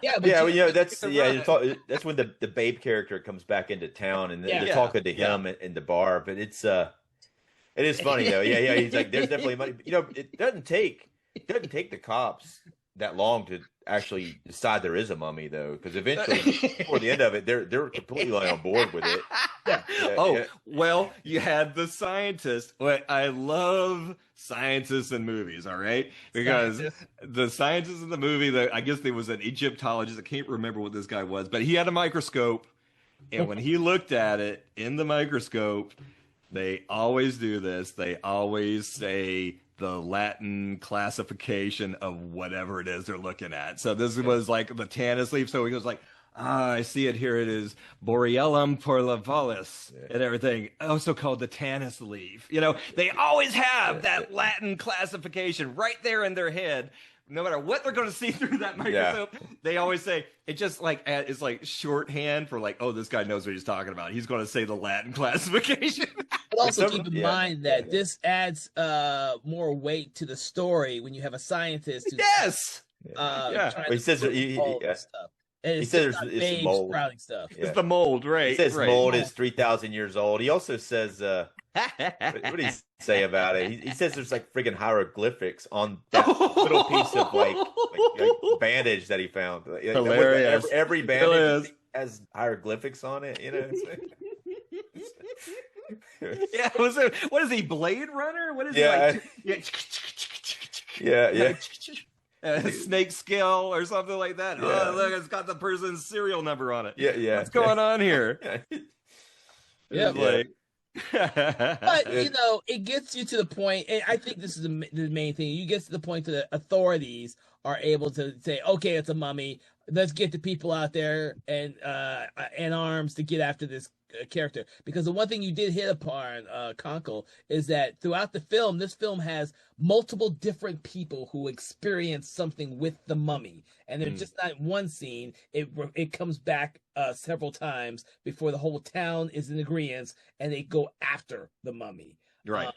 That's when the Babe character comes back into town and they're talking to him in the bar. But it is funny though. Yeah. He's like, there's definitely money. It doesn't take the cops that long to actually decide there is a mummy though, because eventually before the end of it, they're completely on board with it. Well, you had the scientist. I love scientists in movies, all right? Because the scientist in the movie, I guess there was an Egyptologist. I can't remember what this guy was, but he had a microscope, and when he looked at it in the microscope, they always do this. They always say the Latin classification of whatever it is they're looking at. So this was like the Tanis leaf. So he goes like, I see it here. It is Borealum porlavallis and everything. Also called the Tanis leaf. They always have that Latin classification right there in their head. No matter what they're going to see through that microscope, they always say it. Just like it's like shorthand for like, oh, this guy knows what he's talking about. He's going to say the Latin classification. But also keep in mind that this adds more weight to the story when you have a scientist who's he says he says it's mold sprouting stuff. It's the mold, right? He says mold is 3,000 years old. He also says what did he say about it? He says there's like friggin' hieroglyphics on that little piece of like bandage that he found. Hilarious. Every bandage has hieroglyphics on it, What is he, Blade Runner? What is he like? Snake skill or something like that. Oh, look, it's got the person's serial number on it. What's going on here? But it gets you to the point, and I think this is the main thing. You get to the point that the authorities are able to say, okay, it's a mummy. Let's get the people out there and arms to get after this character. Because the one thing you did hit upon, Conkle, is that throughout the film, this film has multiple different people who experience something with the mummy, and they're just not one scene. It comes back several times before the whole town is in agreement, and they go after the mummy. Right.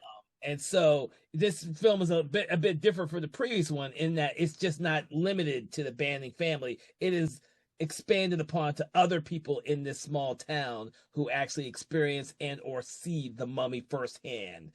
And so this film is a bit different from the previous one in that it's just not limited to the Banning family. It is expanded upon to other people in this small town who actually experience and or see the mummy firsthand.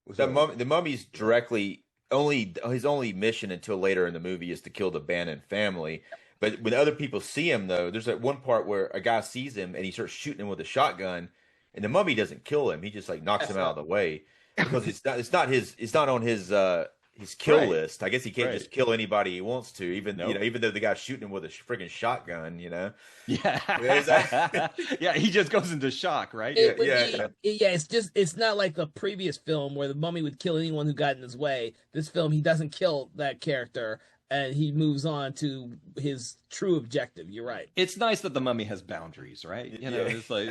The mummy's his only mission until later in the movie is to kill the Bannon family. But when other people see him, though, there's that one part where a guy sees him and he starts shooting him with a shotgun, and the mummy doesn't kill him. He just like knocks him out of the way because it's not on his kill list. I guess he can't just kill anybody he wants to, even though the guy's shooting him with a freaking shotgun. Yeah, he just goes into shock, right? It's not like the previous film where the mummy would kill anyone who got in his way. This film, he doesn't kill that character, and he moves on to his true objective. You're right. It's nice that the mummy has boundaries, right? It's like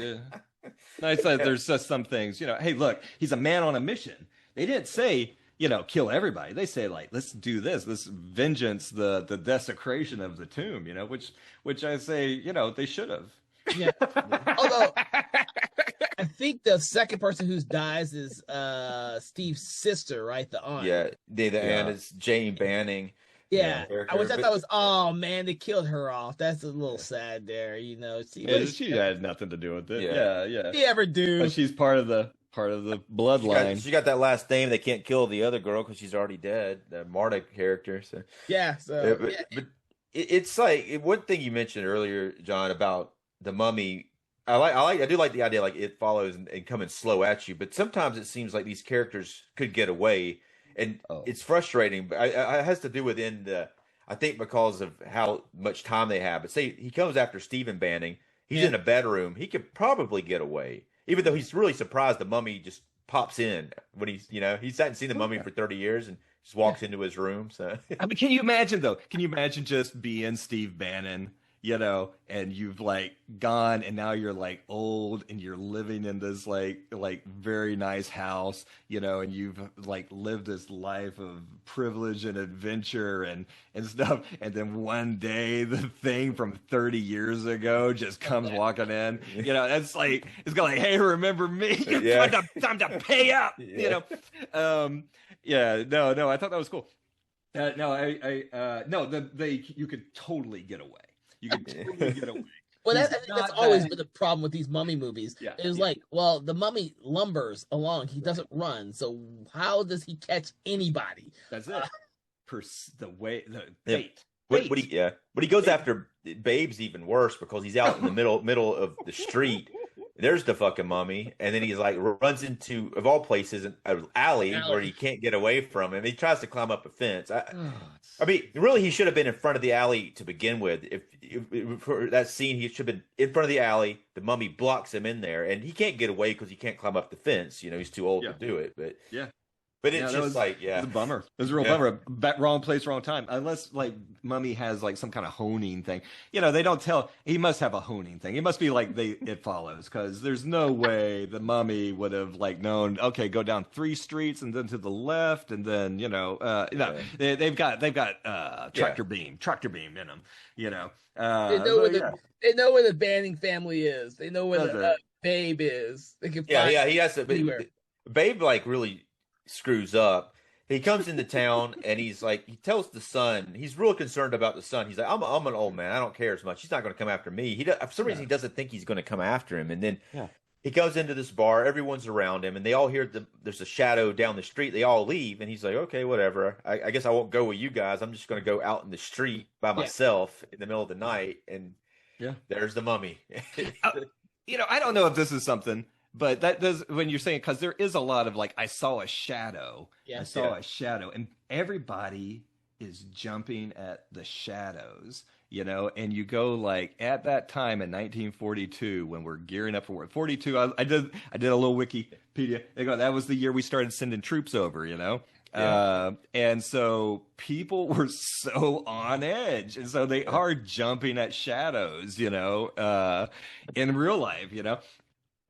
nice that there's just some things. Hey, look, he's a man on a mission. They didn't say, kill everybody. They say like, let's do this vengeance, the desecration of the tomb, which I say, they should have. Yeah. Although I think the second person who dies is Steve's sister, right? The aunt. Yeah, the aunt is Jane Banning. Yeah, I thought was, oh man, they killed her off. That's a little sad there, She had nothing to do with it. Yeah. She ever do? But she's part of the bloodline. She got that last name. They can't kill the other girl because she's already dead. The Marta character. So but it's like one thing you mentioned earlier, John, about the mummy I do like the idea like it follows and coming slow at you, but sometimes it seems like these characters could get away, and it's frustrating. But it has to do with I think because of how much time they have. But say he comes after Stephen Banning, he's in a bedroom, he could probably get away, even though he's really surprised the mummy just pops in when he's hadn't seen the mummy for 30 years and just walks into his room. So I mean, can you imagine though? Can you imagine just being Steve Bannon? And you've like gone and now you're like old and you're living in this like very nice house, and you've like lived this life of privilege and adventure and stuff. And then one day the thing from 30 years ago just comes walking in, it's like, it's going like, hey, remember me? Time to pay up, No, I thought that was cool. You could totally get away. You can totally get away. Well, I think that's always been the problem with these mummy movies. Yeah, like, well, the mummy lumbers along. He doesn't run. So how does he catch anybody? That's it. The bait. But he goes after Babe's even worse because he's out in the middle of the street. There's the fucking mummy, and then he's like runs into, of all places, an alley where he can't get away from him. He tries to climb up a fence. I mean, really, he should have been in front of the alley to begin with. If for that scene, he should have been in front of the alley. The mummy blocks him in there, and he can't get away because he can't climb up the fence. He's too old to do it. But But it's just it's a bummer. It was a real bummer. Wrong place, wrong time. Unless like Mummy has like some kind of honing thing. They don't tell. He must have a honing thing. It must be like It Follows, because there's no way the Mummy would have like known. Okay, go down 3 streets and then to the left, and then they've got tractor beam in them. They know where the Banning family is. They know where the Babe is. They can find he has to. Babe like really screws up. He comes into town and he's like, he tells the son, he's real concerned about the son. He's like, I'm an old man, I don't care as much. He's not going to come after me. For some reason he doesn't think he's going to come after him. And then he goes into this bar, everyone's around him, and they all hear there's a shadow down the street. They all leave, and he's like, okay, whatever. I guess I won't go with you guys. I'm just going to go out in the street by myself in the middle of the night, and there's the mummy. I don't know if this is something. But that does, when you're saying, because there is a lot of like, I saw a shadow. I saw a shadow. And everybody is jumping at the shadows, and you go like, at that time in 1942, when we're gearing up for war. 42, I did a little Wikipedia. They go, that was the year we started sending troops over, and so people were so on edge. And so they are jumping at shadows, in real life,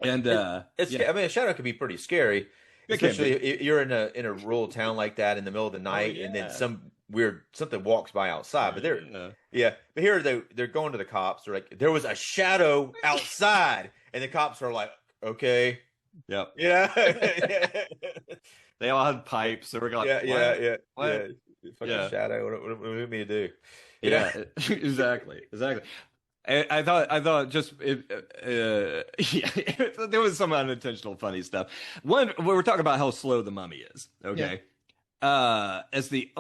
And I mean, a shadow can be pretty scary, especially if you're in a rural town like that in the middle of the night, and then something walks by outside. But but here they're going to the cops. They're like, there was a shadow outside, and the cops are like, okay, they all had pipes. So we're going, fucking shadow. What do we mean to do? Exactly. I thought just there was some unintentional funny stuff. One, we were talking about how slow the mummy is. Okay, as the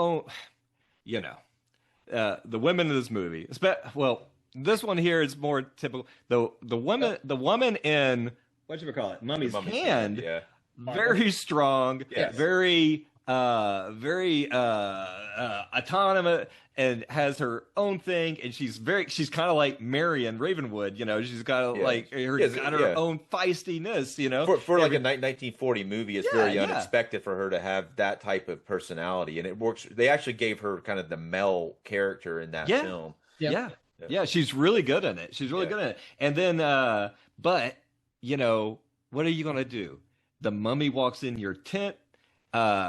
the women in this movie, this one here is more typical. The woman in Mummy's hand, very strong, very autonomous, and has her own thing, and she's kind of like Marion Ravenwood, she's got her own feistiness, for like a 1940 movie. It's very unexpected for her to have that type of personality, and it works. They actually gave her kind of the Mel character in that film. She's really good in it. She's really good in it. And then but what are you gonna do? The mummy walks in your tent,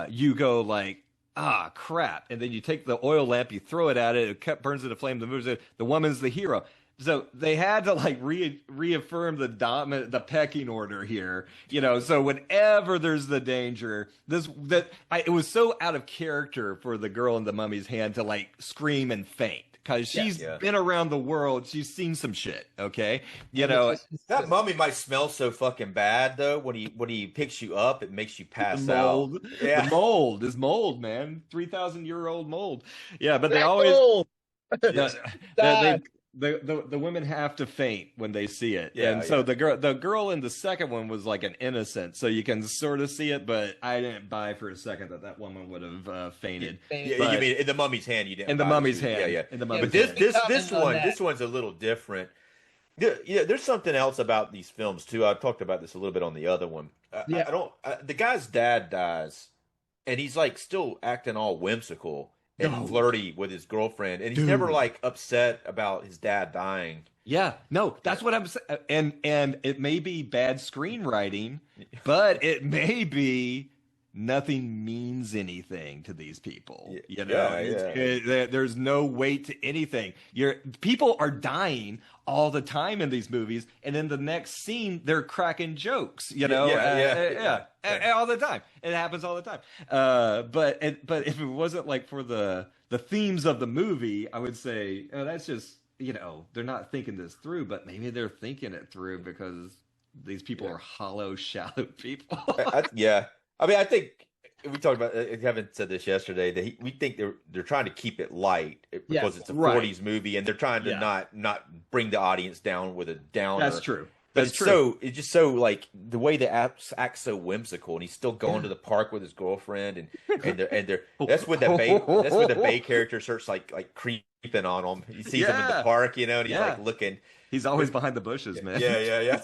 you go like, ah, crap. And then you take the oil lamp, you throw it at it, it burns into flame, the woman's the hero. So they had to like reaffirm the pecking order here, so whenever there's the danger, it was so out of character for the girl in the mummy's hand to like scream and faint. Because she's been around the world. She's seen some shit, okay? That mummy might smell so fucking bad, though. When he picks you up, it makes you pass out. Yeah. The mold is mold, man. 3,000-year-old mold. Yeah, but they always... the women have to faint when they see it. And so the girl in the second one was like an innocent, so you can sort of see it, but I didn't buy for a second that woman would have fainted. Yeah, you mean in the Mummy's hand? You didn't. In the Mummy's hand. Yeah. In the Mummy's but hand. this one's a little different. Yeah, there's something else about these films too. I talked about this a little bit on the other one. The guy's dad dies, and he's like still acting all whimsical and flirty with his girlfriend, and he's never like upset about his dad dying. Yeah, no, that's what I'm saying. And it may be bad screenwriting, but it may be nothing means anything to these people. You know, there's no weight to anything. People are dying all the time in these movies, and in the next scene, they're cracking jokes. You know, all the time. It happens all the time. But if it wasn't like for the themes of the movie, I would say that's just, you know, they're not thinking this through, but maybe they're thinking it through because these people are hollow, shallow people. I mean, I think we talked about. Kevin said this yesterday that we think they're trying to keep it light because it's a '40s movie, and they're trying to not bring the audience down with a downer. That's true. But it's just so like the way they act so whimsical, and he's still going to the park with his girlfriend, and they're that's when the Bay character starts like creeping on him. He sees him in the park, you know, and he's like looking. He's always behind the bushes, man. Yeah.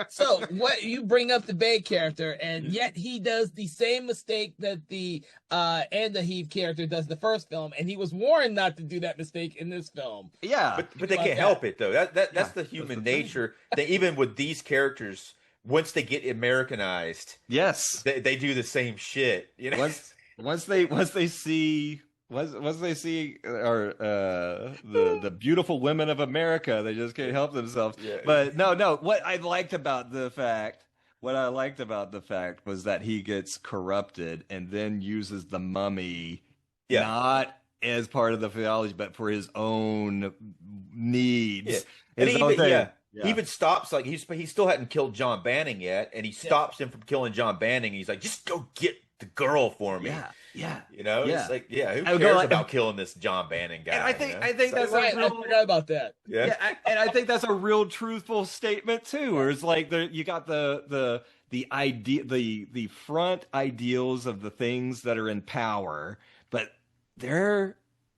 So what you bring up the Bay character, and yet he does the same mistake that the Anda Heave character does in the first film, and he was warned not to do that mistake in this film. Yeah, but they can't help it though. That's the human nature. That even with these characters, once they get Americanized, they do the same shit. You know, once they see. Once they see the beautiful women of America, they just can't help themselves. Yeah. But no. What I liked about the fact was that he gets corrupted and then uses the mummy not as part of the theology, but for his own needs. Yeah. He even stops, like he still hadn't killed John Banning yet, and he stops him from killing John Banning. He's like, just go get the girl for me. Yeah. You know, it's like, who cares about killing this John Banning guy? And I think that's right. I forgot about that. And I think that's a real truthful statement too. Where it's like you got the idea, the front ideals of the things that are in power, but they're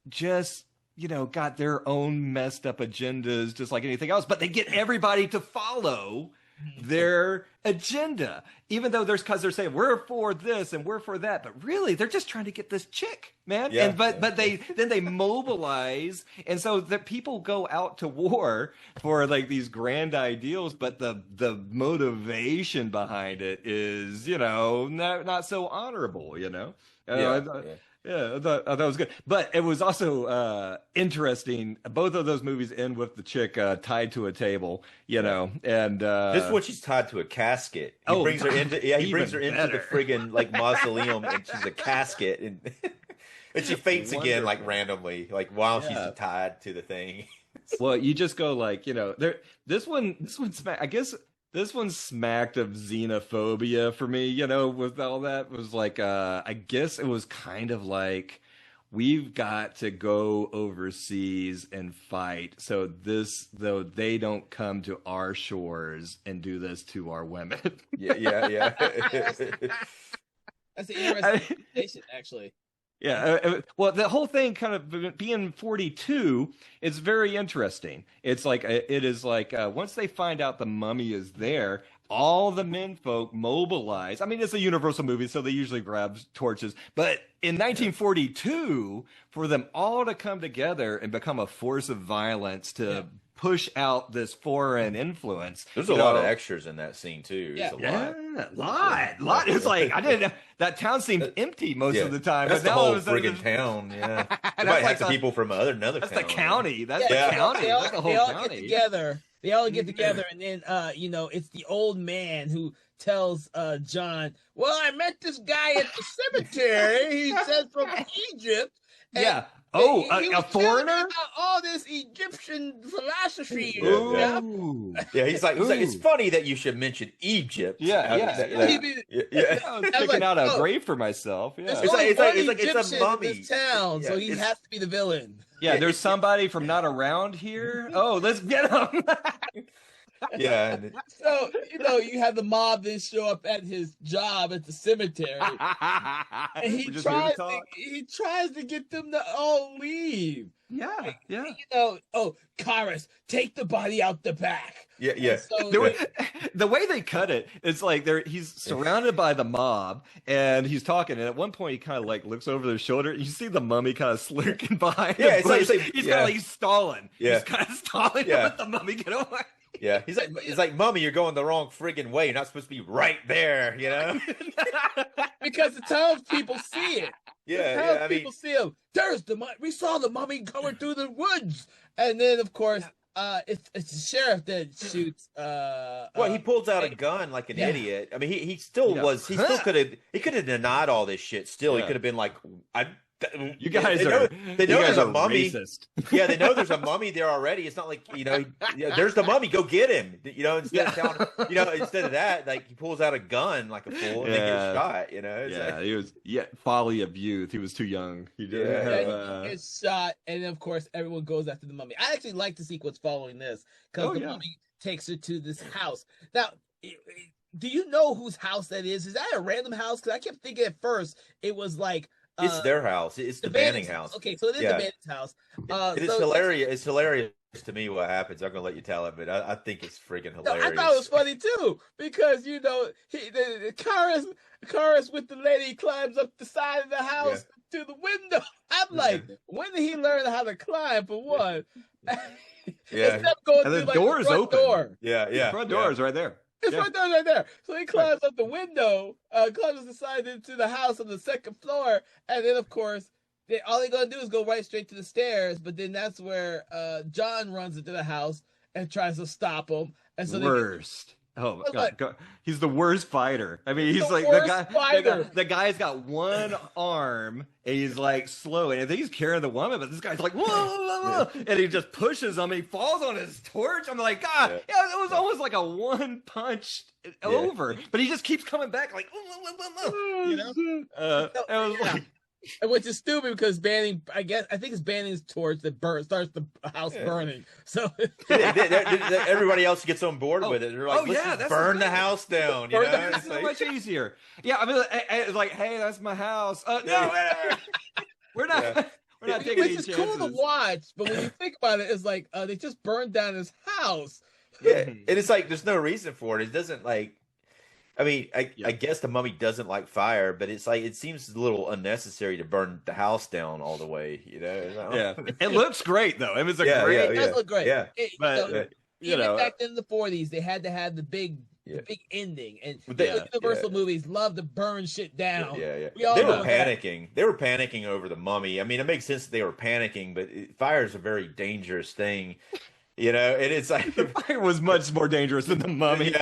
just, you know, got their own messed up agendas, just like anything else. But they get everybody to follow their agenda, even though because they're saying we're for this and we're for that, but really they're just trying to get this chick, man. But they mobilize, and so the people go out to war for like these grand ideals, but the motivation behind it is, you know, not so honorable, you know. I thought that was good. But it was also interesting. Both of those movies end with the chick tied to a table, you know. And this one, she's tied to a casket. He brings her into the friggin' like mausoleum, and she's a casket, and she faints again like randomly, like while she's tied to the thing. Well, you just go like, you know, this one, I guess. This one smacked of xenophobia for me, you know, with all that. It was like, I guess it was kind of like, we've got to go overseas and fight. So though they don't come to our shores and do this to our women. Yeah. That's an interesting station, actually. Yeah, well, the whole thing kind of being 42, it's very interesting. It's like once they find out the mummy is there, all the menfolk mobilize. I mean, it's a Universal movie, so they usually grab torches. But in 1942, for them all to come together and become a force of violence to push out this foreign influence. There's a lot of extras in that scene too. A lot. It's like, I didn't know that town seemed empty most of the time. That's the whole friggin' town. Yeah, they might have some people from another town. That's the county. That's the county. That's the whole county. They all get together, and then you know, it's the old man who tells John, "Well, I met this guy at the cemetery. He says from Egypt." A foreigner? All this Egyptian philosophy. Yeah, he's like, it's funny that you should mention Egypt. Yeah. I was picking out a grave for myself. Yeah, it's a mummy in this town, so he has to be the villain. Yeah, there's somebody from not around here. Oh, let's get him. Yeah. So, you have the mob then show up at his job at the cemetery. And he tries to get them to all leave. Yeah. Kharis, take the body out the back. Yeah. So, the way they cut it, it's like he's surrounded by the mob and he's talking. And at one point, he kind of like looks over their shoulder. You see the mummy kind of slurking behind. Yeah, he's kind of like stalling. Yeah. He's kind of stalling to let the mummy get away. Yeah, he's like, Mummy, you're going the wrong friggin' way. You're not supposed to be right there, Because the townspeople see it. Yeah, people see him. There's the mummy. We saw the mummy going through the woods, and then of course, it's the sheriff that shoots. He pulls out a gun like an idiot. I mean, he still could have denied all this shit. Still, he could have been like, You guys they know there's a mummy. Racist. Yeah, they know there's a mummy there already. It's not like there's the mummy. Go get him. Instead of that, like he pulls out a gun like a fool and then gets shot. He was folly of youth. He was too young. He didn't have. He gets shot, and then of course everyone goes after the mummy. I actually like the sequence following this because the mummy takes her to this house. Now, do you know whose house that is? Is that a random house? Because I kept thinking at first it was like. It's their house. It's the Banning house. Okay, so it is the Banning's house. It is hilarious. It's hilarious to me what happens. I'm gonna let you tell it, but I think it's freaking hilarious. I thought it was funny too because Kharis with the lady climbs up the side of the house to the window. I'm like, when did he learn how to climb? For one, instead of going and through the door is open. Door. The front door is right there. His front door's right there. So he climbs up the window, climbs the side into the house on the second floor, and then of course all they're gonna do is go right straight to the stairs. But then that's where John runs into the house and tries to stop him. And so worst. Oh my God. He's the worst fighter. I mean, he's like the guy's got one arm and he's like slow, and I think he's carrying the woman, but this guy's like whoa, and he just pushes him and he falls on his torch. I'm like, God, it was almost like a one punch over, but he just keeps coming back like it was like. Which is stupid because Banning, I think it's Banning's torch that starts the house burning. So everybody else gets on board with it. They're like, let's burn the house down. It's so much easier. Yeah, I mean, it's like, hey, that's my house. No, we're not. We're not taking any chances. Which is cool to watch, but when you think about it, it's like they just burned down his house. Yeah, and it's like there's no reason for it. It doesn't like. I mean, I guess the mummy doesn't like fire, but it's like it seems a little unnecessary to burn the house down all the way. It looks great though. It was great. It does look great. Yeah, even back in the 40s, they had to have the big ending, and Universal movies love to burn shit down. They were panicking. They were panicking over the mummy. I mean, it makes sense that they were panicking, but fire is a very dangerous thing. And it's like fire was much more dangerous than the mummy.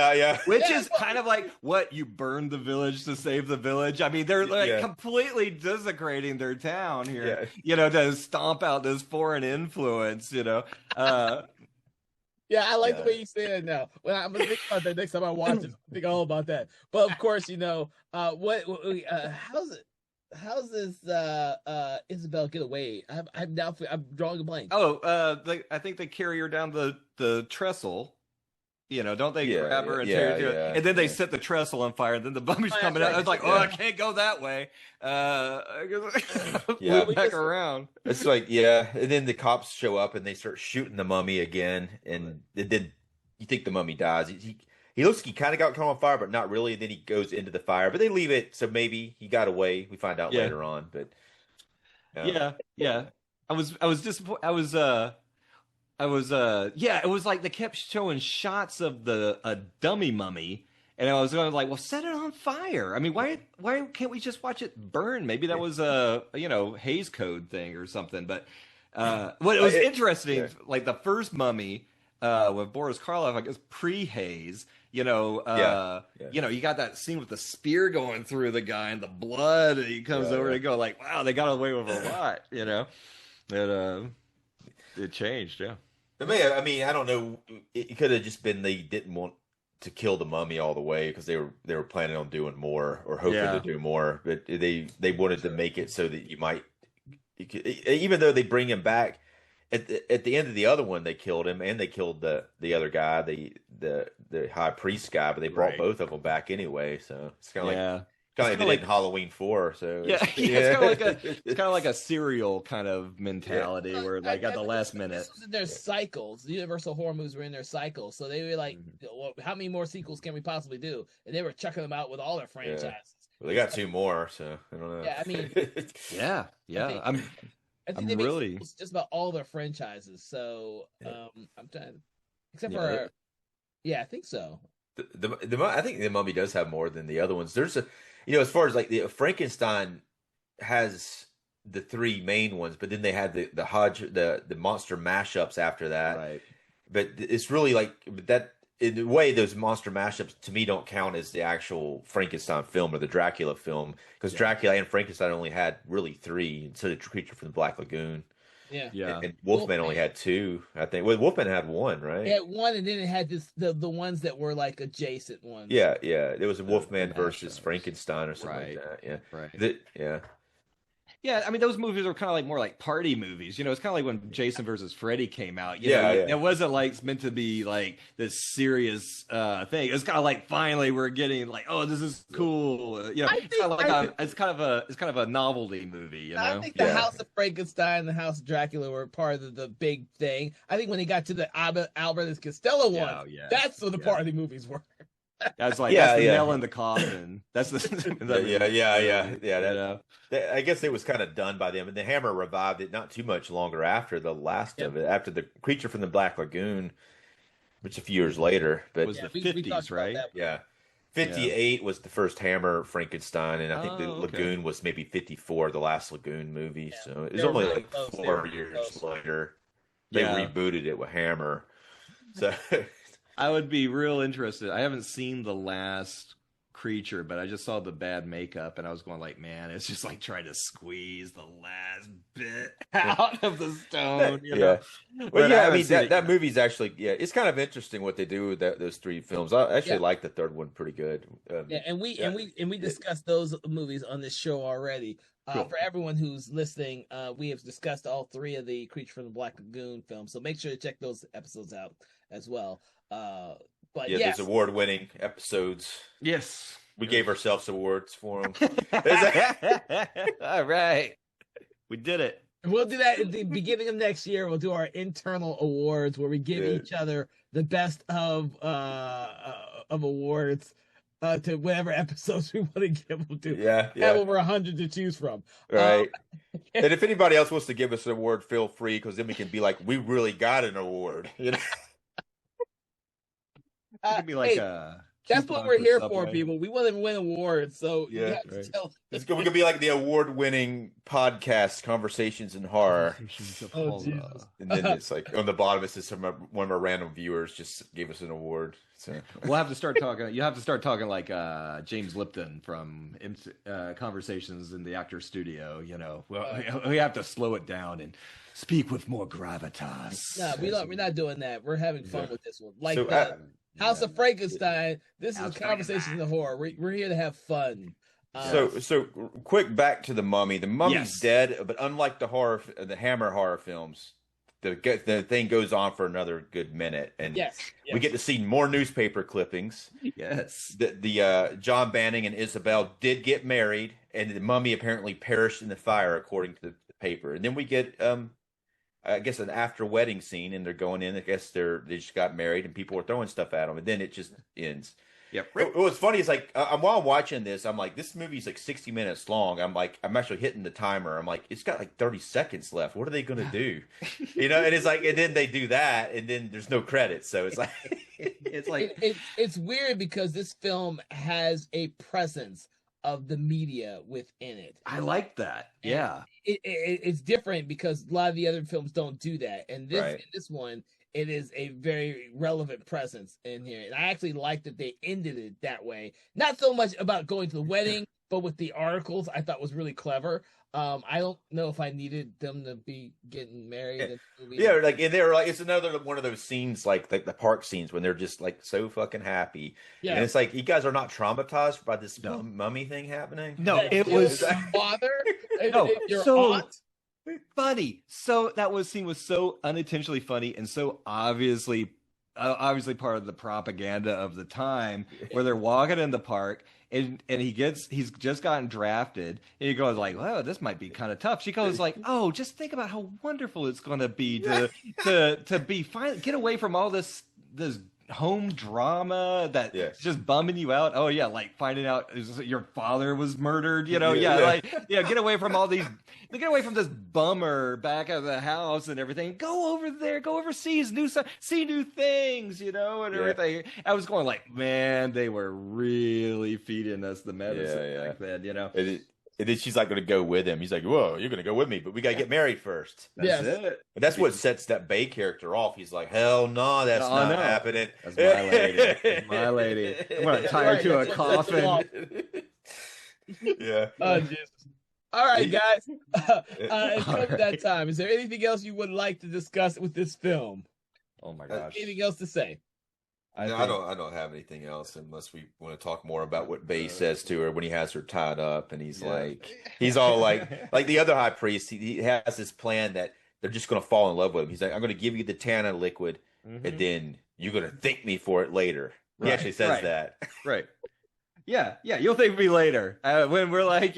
Which is kind of like what you burn the village to save the village. I mean, they're like completely desecrating their town here. To stomp out this foreign influence. I like the way you say it now. Well, I'm gonna think about that next time I watch it. Think all about that. But of course, how's this Isabel get away? I'm drawing a blank. I think they carry her down the trestle. Don't they grab her and tear her? And then they set the trestle on fire, and then the mummy's coming out. It's like, I can't go that way. Back around. It's like, and then the cops show up and they start shooting the mummy again, and then you think the mummy dies. He looks like he kind of got caught on fire, but not really. And then he goes into the fire, but they leave it, so maybe he got away. We find out later on, but I was disappointed. It was like they kept showing shots of a dummy mummy, and I was going like, well, set it on fire. I mean, why can't we just watch it burn? Maybe that was a Hays Code thing or something. But what it was interesting, like the first mummy with Boris Karloff, I guess pre-Hays. You got that scene with the spear going through the guy and the blood, and he comes over and go like, wow, they got away with a lot, And it changed. Yeah. I mean, I don't know. It could have just been they didn't want to kill the mummy all the way because they were planning on doing more or hoping to do more, but they wanted to make it so that you could, even though they bring him back at the end of the other one, they killed him and they killed the other guy, the high priest guy, but they brought both of them back anyway. So it's kind of like. Kind of like they did in Halloween 4, so it's kind of like a serial kind of mentality where like at the last minute. There's cycles. The Universal horror movies were in their cycles, so they were like, well, how many more sequels can we possibly do? And they were chucking them out with all their franchises. Yeah. Well, they got 2 more, so I don't know. Yeah, I mean, I think they make just about all their franchises. So I'm trying, except for, I think so. I think the Mummy does have more than the other ones. There's as far as like the Frankenstein has the 3 main ones, but then they had the monster mashups after that. Right. But it's really like that in a way. Those monster mashups to me don't count as the actual Frankenstein film or the Dracula film because Dracula and Frankenstein only had really 3, and so did Creature from the Black Lagoon. Yeah. And Wolfman only had 2, I think. Well, Wolfman had 1, right? It had 1, and then it had the ones that were like adjacent ones. Yeah. There was a Wolfman versus Frankenstein or something like that. Yeah. Right. Yeah, I mean, those movies are kind of like more like party movies. It's kind of like when Jason versus Freddy came out. It wasn't like meant to be like this serious thing. It's kind of like finally we're getting like, oh, this is cool. It's kind of a novelty movie. I think the House of Frankenstein and the House of Dracula were part of the big thing. I think when they got to the Albert and Costello one, that's what the party movies were. That's like that's the nail in the coffin. That's the I guess it was kind of done by them, and the Hammer revived it not too much longer after the last of it, after the Creature from the Black Lagoon, which a few years later. But it was the 50s, right? Yeah, 58 was the first Hammer Frankenstein, and I think the Lagoon was maybe 54, the last Lagoon movie. Yeah. So it was only like 4 years later they rebooted it with Hammer. So. I would be real interested. I haven't seen the last Creature, but I just saw the bad makeup, and I was going like, man, it's just like trying to squeeze the last bit out of the stone. Well, I mean that movie's actually it's kind of interesting what they do with those 3 films. I actually like the third one pretty good. And we discussed those movies on this show already. Cool. For everyone who's listening, we have discussed all 3 of the Creature from the Black Lagoon films, so make sure to check those episodes out as well. But there's award-winning episodes. Yes, we gave ourselves awards for them. All right, we did it. We'll do that at the beginning of next year. We'll do our internal awards where we give each other the best of awards to whatever episodes we want to give. We'll do. Have over 100 to choose from. Right. And if anybody else wants to give us an award, feel free, because then we can be like, we really got an award. It could be like that's what we're here for, people. We want to win awards, so you have to tell. We could be like the award-winning podcast, Conversations in Horror. And then it's like on the bottom, it says one of our random viewers just gave us an award. So we'll have to start talking. You have to start talking like James Lipton from Conversations in the Actors Studio. We have to slow it down and speak with more gravitas. No, we're not doing that. We're having fun with this one. Like House of Frankenstein. This is Conversations in Horror. We're here to have fun. So quick back to the Mummy. The Mummy's dead, but unlike the Hammer horror films, the thing goes on for another good minute, and we get to see more newspaper clippings. Yes, the John Banning and Isabel did get married, and the Mummy apparently perished in the fire, according to the paper. And then we get I guess an after wedding scene, and they're going in. I guess they just got married, and people were throwing stuff at them, and then it just ends. Yep. What's funny is like while I'm watching this, I'm like, this movie's like 60 minutes long. I'm actually hitting the timer. I'm like, it's got like 30 seconds left. What are they gonna do? And it's like, and then they do that, and then there's no credits. So it's like, it's weird because this film has a presence of the media within it. I like that. Yeah. It's different because a lot of the other films don't do that. And this one, it is a very relevant presence in here. And I actually like that they ended it that way. Not so much about going to the wedding, but with the articles, I thought was really clever. I don't know if I needed them to be getting married in the movie. Yeah, like and they're like it's another one of those scenes like the park scenes when they're just like so fucking happy. Yeah. And it's like you guys are not traumatized by this mummy thing happening? No, it was father. No, your so aunt. funny. So that scene was so unintentionally funny and so obviously part of the propaganda of the time, where they're walking in the park and he's just gotten drafted and he goes like, "Well, this might be kind of tough." She goes like, "Oh, just think about how wonderful it's going to be to be finally get away from all this home drama that's just bumming you out." Oh yeah, like finding out your father was murdered, get away from all these, get away from this bummer back at the house and everything. Go over there, go overseas, see new things, and everything. I was going like, man, they were really feeding us the medicine back then, And then she's like going to go with him. He's like, "Whoa, you're going to go with me, but we got to get married first." That's it. And that's what sets that Bay character off. He's like, "Hell no, that's not happening. That's my lady. That's my lady. I'm going to tie her to a coffin." Yeah. Oh, Jesus. All right, guys. It's over that time. Is there anything else you would like to discuss with this film? Oh my gosh. Anything else to say? I don't have anything else unless we want to talk more about what Bay says to her when he has her tied up and he's all like the other high priest, he has this plan that they're just going to fall in love with him. He's like, "I'm going to give you the Tana liquid and then you're going to thank me for it later." He actually says that. Right. Yeah, you'll thank me later. When we're like,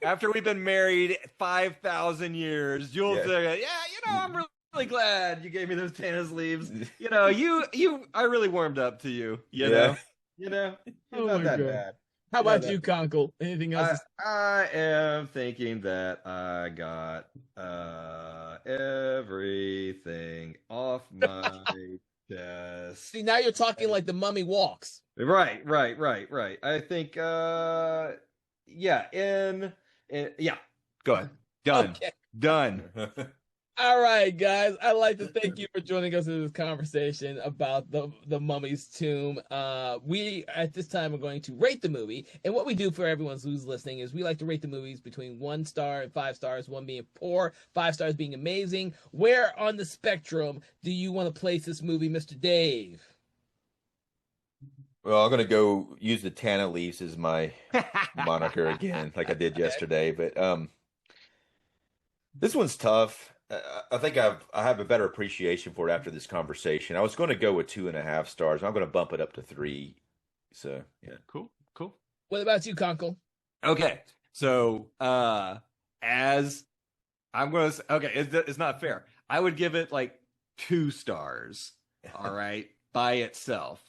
after we've been married 5,000 years, you'll say, I'm really glad you gave me those Tana's leaves. I really warmed up to you. You know, not that bad. How about you, Conkle? Anything else? I am thinking that I got everything off my chest. See, now you're talking like the mummy walks. Right. I think, go ahead. Done. Okay. Done. All right, guys. I'd like to thank you for joining us in this conversation about the Mummy's Tomb. We, at this time, are going to rate the movie. And what we do for everyone who's listening is we like to rate the movies between 1 star and 5 stars, 1 being poor, 5 stars being amazing. Where on the spectrum do you want to place this movie, Mr. Dave? Well, I'm going to go use the Tana leaves as my moniker again, like I did yesterday. But this one's tough. I think I have a better appreciation for it after this conversation. I was going to go with 2.5 stars. I'm going to bump it up to 3. So yeah, cool. What about you, Conkle? Okay, so as I'm going to say, it's not fair. I would give it like 2 stars. All right, by itself.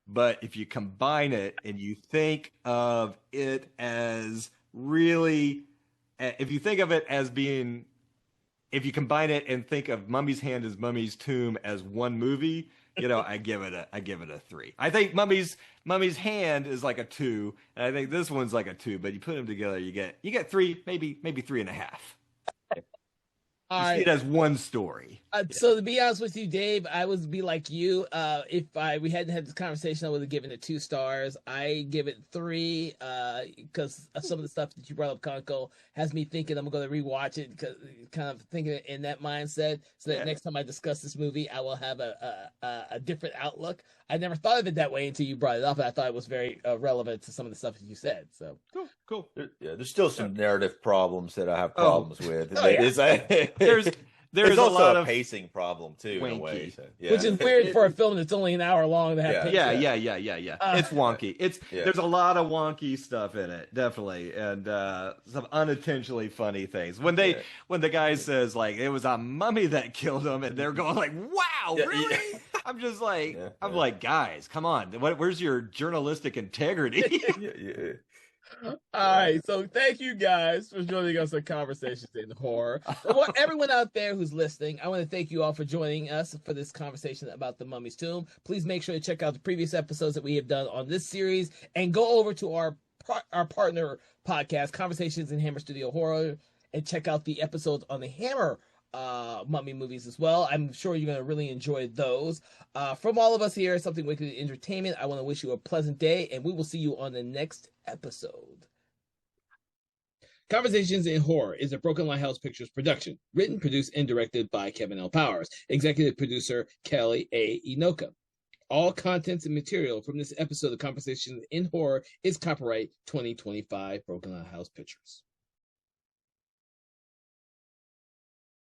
But if you combine it and you think of it as really, if you think of it as being, if you combine it and think of Mummy's Hand as Mummy's Tomb as one movie, I give it a 3. I think Mummy's Hand is like a 2, and I think this one's like a 2. But you put them together, you get 3, maybe 3.5. You see it as one story. So to be honest with you, Dave, I would be like you. If we hadn't had this conversation, I would have given it 2 stars. I give it 3 because some of the stuff that you brought up, Conco, has me thinking I'm going to rewatch it, kind of thinking in that mindset, so that next time I discuss this movie, I will have a different outlook. I never thought of it that way until you brought it up, and I thought it was very relevant to some of the stuff that you said. So cool. There's still some narrative problems that I have problems with. There's also a lot of pacing problem too, in a way. So, which is weird for a film that's only an hour long to have pacing. Yeah. It's wonky. There's a lot of wonky stuff in it, definitely, and some unintentionally funny things. When the guy says like it was a mummy that killed him, and they're going like, "Wow, really?" I'm just like, like, guys, come on, where's your journalistic integrity? All right, so thank you guys for joining us on Conversations in Horror. For everyone out there who's listening, I want to thank you all for joining us for this conversation about the Mummy's Tomb. Please make sure to check out the previous episodes that we have done on this series, and go over to our partner podcast, Conversations in Hammer Studio Horror, and check out the episodes on the Hammer mummy movies as well. I'm sure you're going to really enjoy those. From all of us here at Something Wicked Entertainment, I want to wish you a pleasant day, and we will see you on the next episode. Conversations in Horror is a Broken Lighthouse Pictures production, written, produced, and directed by Kevin L. Powers, executive producer Kelly A. Inoka. All contents and material from this episode of Conversations in Horror is copyright 2025 Broken Lighthouse Pictures.